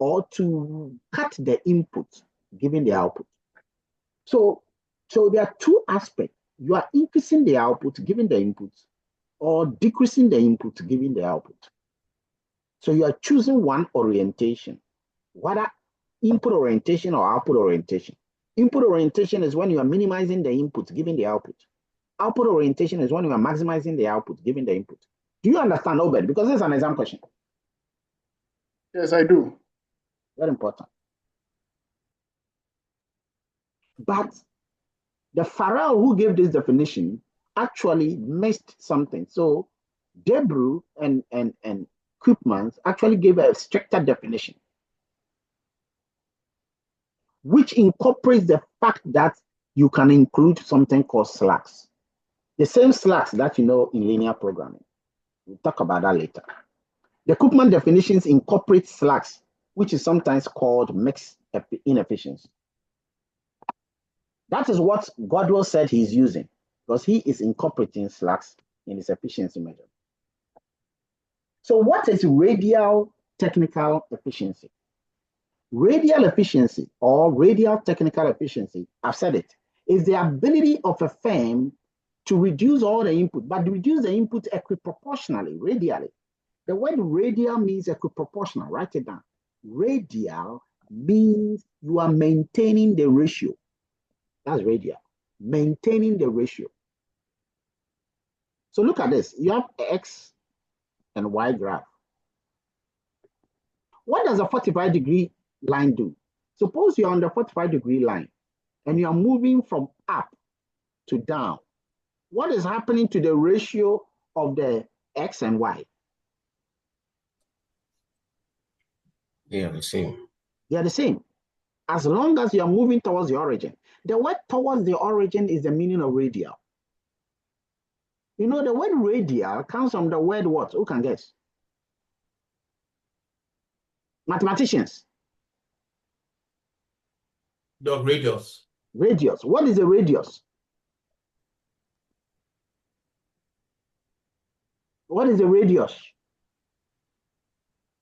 or to cut the input, giving the output. So there are two aspects. You are increasing the output, giving the input, or decreasing the input, giving the output. So you are choosing one orientation, whether input orientation or output orientation. Input orientation is when you are minimizing the input, giving the output. Output orientation is when you are maximizing the output, giving the input. Do you understand, Obed? Because this is an exam question. Yes, I do. Very important. But the Farrell who gave this definition actually missed something. So Debrew and Koopmans actually gave a stricter definition, which incorporates the fact that you can include something called slacks. The same slacks that you know in linear programming. We'll talk about that later. The Koopman definitions incorporate slacks, which is sometimes called mixed inefficiency. That is what Godwell said he's using, because he is incorporating slacks in his efficiency measure. So what is radial technical efficiency? Radial efficiency or radial technical efficiency, I've said it, is the ability of a firm to reduce all the input, but reduce the input equiproportionally, radially. The word radial means equiproportional. Write it down. Radial means you are maintaining the ratio. That's radial. Maintaining the ratio. So look at this. You have X and Y graph. What does a 45-degree line do? Suppose you're on the 45-degree line and you are moving from up to down. What is happening to the ratio of the X and Y? They are the same. They are the same. As long as you are moving towards the origin. The word towards the origin is the meaning of radial. You know, the word radial comes from the word what? Who can guess? Mathematicians. The radius. Radius. What is a radius? What is a radius?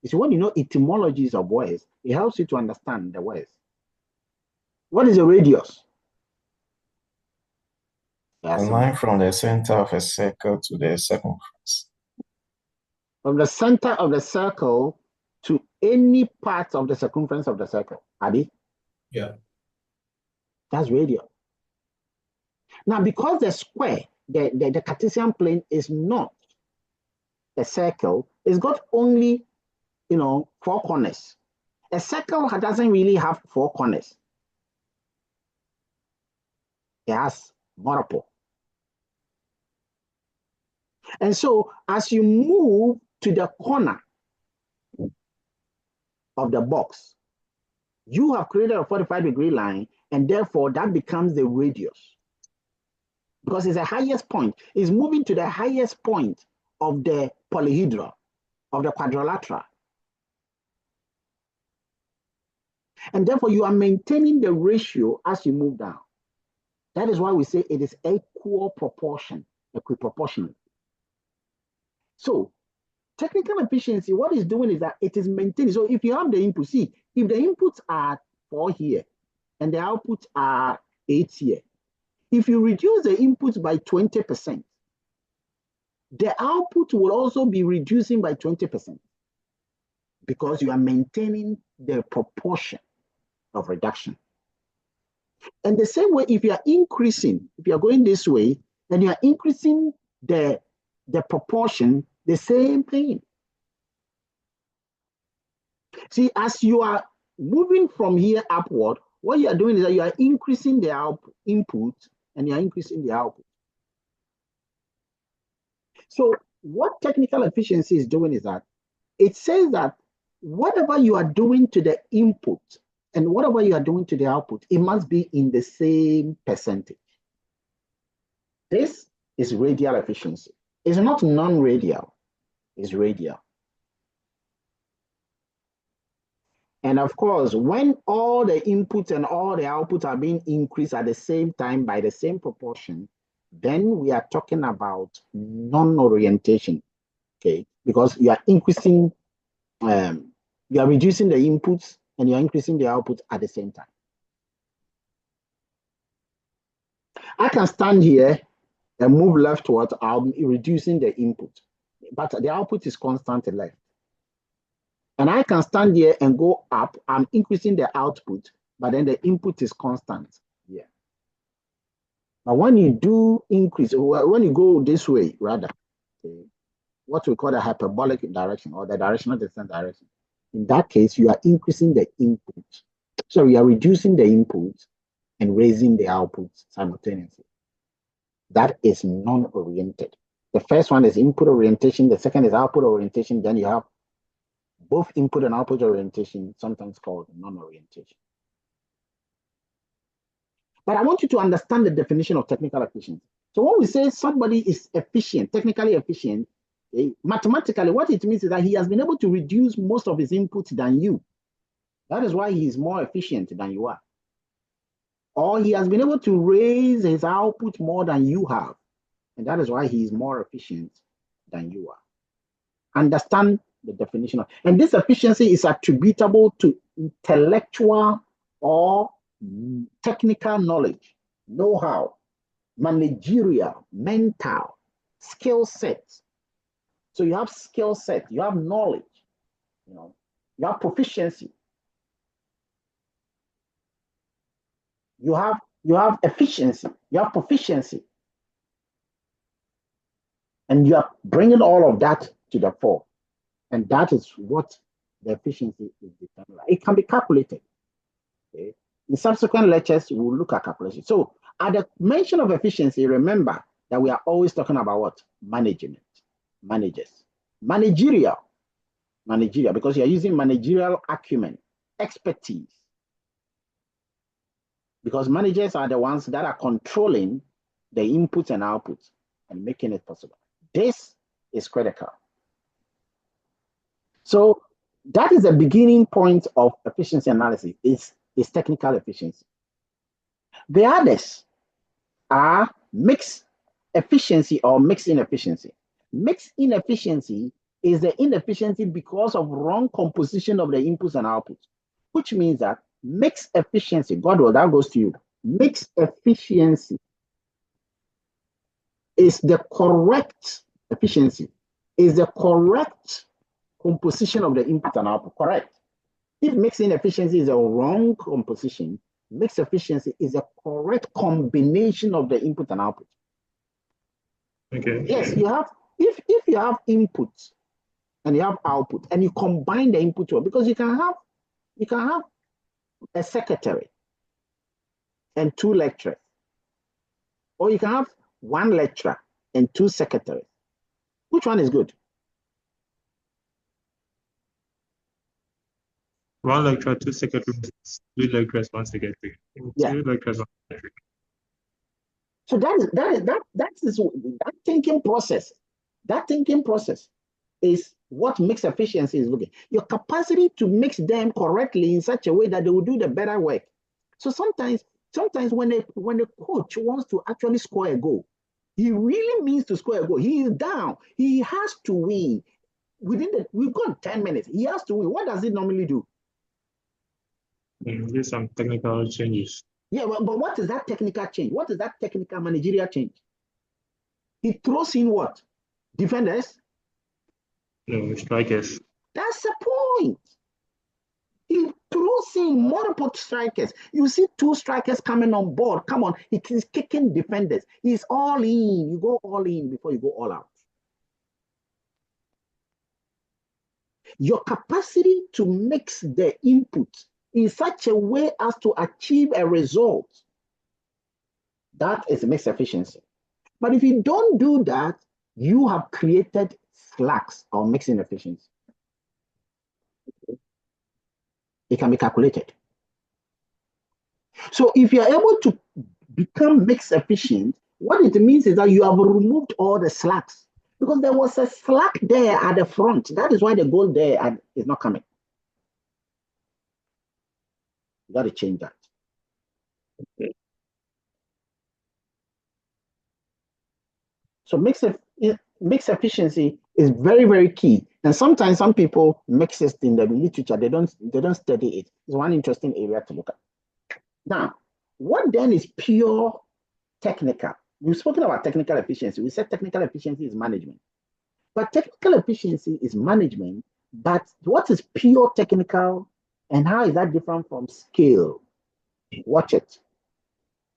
It's when you know etymologies of words, it helps you to understand the words. What is a radius? A line from the center of a circle to the circumference. From the center of the circle to any part of the circumference of the circle. Adi? Yeah. That's radial. Now, because the square, the Cartesian plane is not a circle, it's got only, 4 corners. A circle doesn't really have 4 corners. It has multiple. And so as you move to the corner of the box, you have created a 45-degree line, and therefore that becomes the radius. Because it's the highest point. It's moving to the highest point of the polyhedra, of the quadrilateral. And therefore you are maintaining the ratio as you move down. That is why we say it is equal proportion, equiproportional. So technical efficiency, what it's doing is that it is maintaining. So if you have the input, see, if the inputs are 4 here and the outputs are 8 here, if you reduce the inputs by 20%, the output will also be reducing by 20% because you are maintaining the proportion of reduction. And the same way, if you are increasing, if you are going this way, then you are increasing the proportion, the same thing. See, as you are moving from here upward, what you are doing is that you are increasing the input and you are increasing the output. So what technical efficiency is doing is that it says that whatever you are doing to the input and whatever you are doing to the output, it must be in the same percentage. This is radial efficiency. It's not non-radial, it's radial. And of course, when all the inputs and all the outputs are being increased at the same time by the same proportion, then we are talking about non-orientation, okay? Because you are increasing, you are reducing the inputs and you are increasing the outputs at the same time. I can stand here and move leftward, I'll be reducing the input, but the output is constant left. And I can stand here and go up, I'm increasing the output, but then the input is constant. Yeah. But when you do increase, when you go this way, rather, okay, what we call the hyperbolic direction or the directional distance direction, in that case, you are increasing the input. So you are reducing the input and raising the output simultaneously. That is non-oriented. The first one is input orientation. The second is output orientation. Then you have both input and output orientation, sometimes called non-orientation. But I want you to understand the definition of technical efficiency. So when we say somebody is efficient, technically efficient, mathematically, what it means is that he has been able to reduce most of his input than you. That is why he is more efficient than you are. Or he has been able to raise his output more than you have. And that is why he is more efficient than you are. Understand the definition of, and this efficiency is attributable to intellectual or technical knowledge, know-how, managerial, mental, skill sets. So you have skill set, you have knowledge, you have proficiency. You have efficiency, you have proficiency. And you are bringing all of that to the fore. And that is what the efficiency is determined. It can be calculated. Okay? In subsequent lectures, we'll look at calculation. So at the mention of efficiency, remember that we are always talking about what? Management, managers, managerial, because you're using managerial acumen, expertise. Because managers are the ones that are controlling the inputs and outputs and making it possible. This is critical. So that is the beginning point of efficiency analysis, is technical efficiency. The others are mixed efficiency or mixed inefficiency. Mixed inefficiency is the inefficiency because of wrong composition of the inputs and outputs, which means that mixed efficiency, Godwell, that goes to you. Mixed efficiency is the correct efficiency, is the correct composition of the input and output, correct? If mixed inefficiency is a wrong composition, mixed efficiency is a correct combination of the input and output. Okay. Yes, you have, if you have input and you have output and you combine the input, because you can have a secretary and 2 lecturers, or you can have 1 lecturer and 2 secretaries. Which one is good? 1 lecturer, 2 secretaries, 2 lecturers, 1 secretary. Yeah. 2 lecturers, 1 secretary. So that thinking process. That thinking process is what makes efficiency is looking. Your capacity to mix them correctly in such a way that they will do the better work. So sometimes when a coach wants to actually score a goal, he really means to score a goal. He is down. He has to win. We've got 10 minutes. He has to win. What does he normally do? There's some technical changes. Yeah, but what is that technical change? What is that technical managerial change? He throws in what? Defenders? No, strikers. That's the point. He throws in multiple strikers. You see 2 strikers coming on board. Come on, he's kicking defenders. He's all in. You go all in before you go all out. Your capacity to mix the input in such a way as to achieve a result, that is mixed efficiency. But if you don't do that, you have created slacks or mixed inefficiency. It can be calculated. So if you're able to become mixed efficient, what it means is that you have removed all the slacks, because there was a slack there at the front. That is why the goal there is not coming. You got to change that. So mixed efficiency is very, very key. And sometimes some people mix it in the literature. They don't study it. It's one interesting area to look at. Now, what then is pure technical. We've spoken about technical efficiency. We said technical efficiency is management. But technical efficiency is management. But what is pure technical and how is that different from skill? Watch it.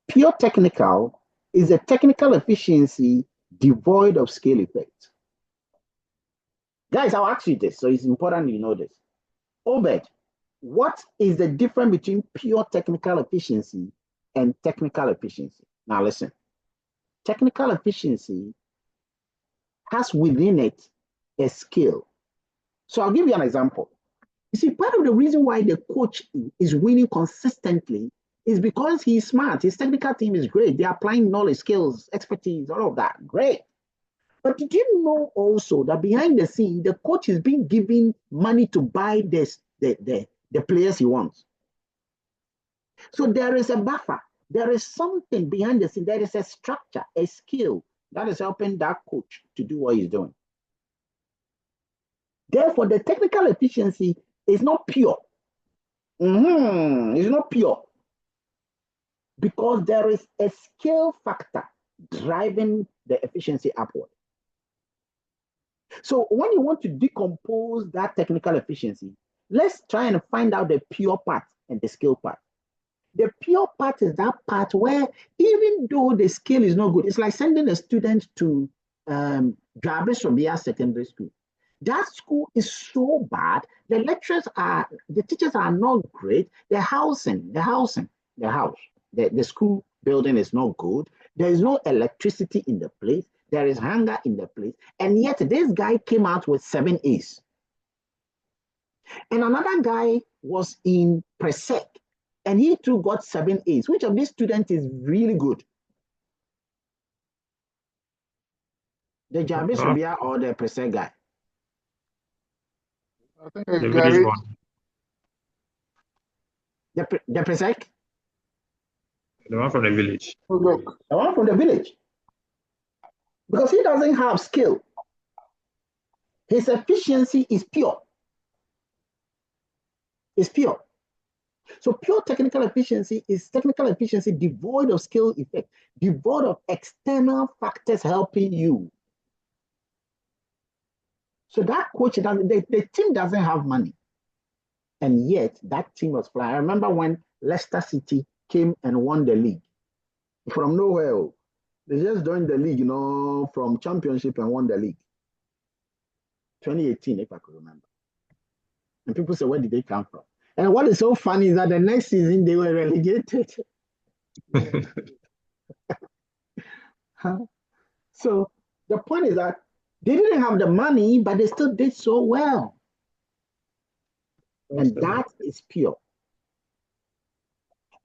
Pure technical is a technical efficiency devoid of scale effect. Guys, I'll ask you this, so it's important you know this. Obed, what is the difference between pure technical efficiency and technical efficiency? Now listen, technical efficiency has within it a skill. So I'll give you an example. You see, part of the reason why the coach is winning consistently is because he's smart. His technical team is great. They're applying knowledge, skills, expertise, all of that. Great. But did you know also that behind the scene, the coach is being given money to buy the players he wants? So there is a buffer. There is something behind the scene. There is a structure, a skill that is helping that coach to do what he's doing. Therefore, the technical efficiency is not pure. It's not pure. Because there is a skill factor driving the efficiency upward. So when you want to decompose that technical efficiency, let's try and find out the pure part and the skill part. The pure part is that part where even though the skill is not good, it's like sending a student to Drabesomia Secondary School. That school is so bad, the teachers are not great, the school building is not good, there is no electricity in the place, there is hunger in the place, and yet this guy came out with 7 A's. And another guy was in Presec, and he too got 7 A's. Which of these students is really good? The Jabesubia or the Presec guy? I think The Gary, village one. The Presec? The one from the village. look, The one from the village. Because he doesn't have skill. His efficiency is pure. It's pure. So pure technical efficiency is technical efficiency devoid of skill effect, devoid of external factors helping you. So that coach, the team doesn't have money. And yet that team was flying. I remember when Leicester City came and won the league. From nowhere. They just joined the league, from championship and won the league. 2018, if I could remember. And people say, where did they come from? And what is so funny is that the next season they were relegated. So the point is that they didn't have the money, but they still did so well. And that is pure.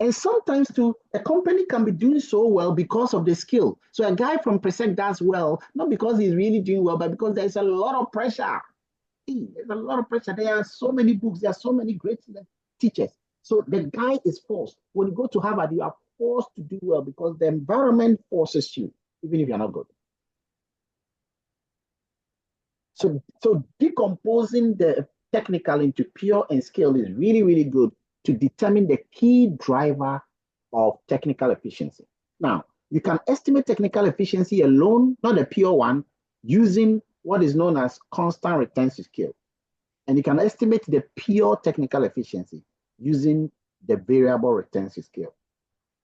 And sometimes too, a company can be doing so well because of the skill. So a guy from Presec does well, not because he's really doing well, but because there's a lot of pressure. There's a lot of pressure. There are so many books. There are so many great teachers. So the guy is forced. When you go to Harvard, you are forced to do well because the environment forces you, even if you're not good. So decomposing the technical into pure and skill is really, really good to determine the key driver of technical efficiency. Now, you can estimate technical efficiency alone, not a pure one, using what is known as constant retention scale. And you can estimate the pure technical efficiency using the variable retention scale.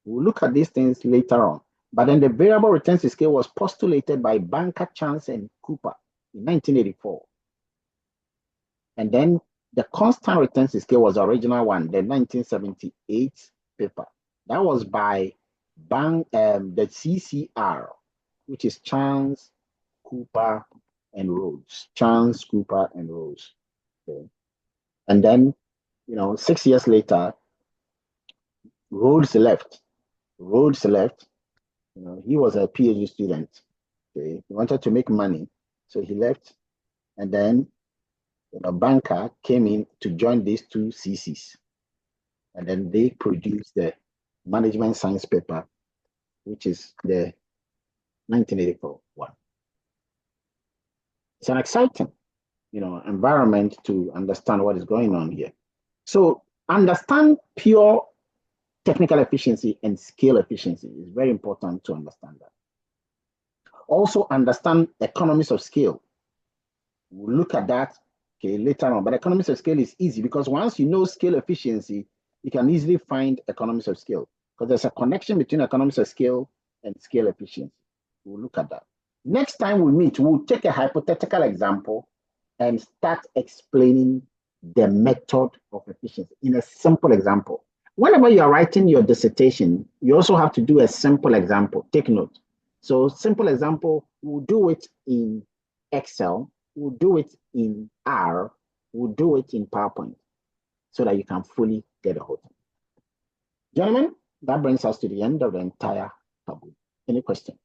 We'll look at these things later on. But then the variable retention scale was postulated by Banker, Chance, and Cooper in 1984. And then the constant retention scale was the original one, the 1978 paper. That was by the CCR, which is Chance, Cooper, and Rhodes. Chance, Cooper, and Rhodes. Okay. And then, 6 years later, Rhodes left. He was a PhD student. Okay. He wanted to make money, so he left. And then Banker came in to join these two CCs. And then they produced the management science paper, which is the 1984 one. It's an exciting, environment to understand what is going on here. So understand pure technical efficiency and scale efficiency. It's very important to understand that. Also understand economies of scale. We'll look at that later on, but economies of scale is easy because once you know scale efficiency, you can easily find economies of scale because there's a connection between economies of scale and scale efficiency. We'll look at that. Next time we meet, we'll take a hypothetical example and start explaining the method of efficiency in a simple example. Whenever you're writing your dissertation, you also have to do a simple example. Take note. So simple example, we'll do it in Excel, we'll do it in R, we'll do it in PowerPoint so that you can fully get a hold of it. Gentlemen, that brings us to the end of the entire taboo. Any questions?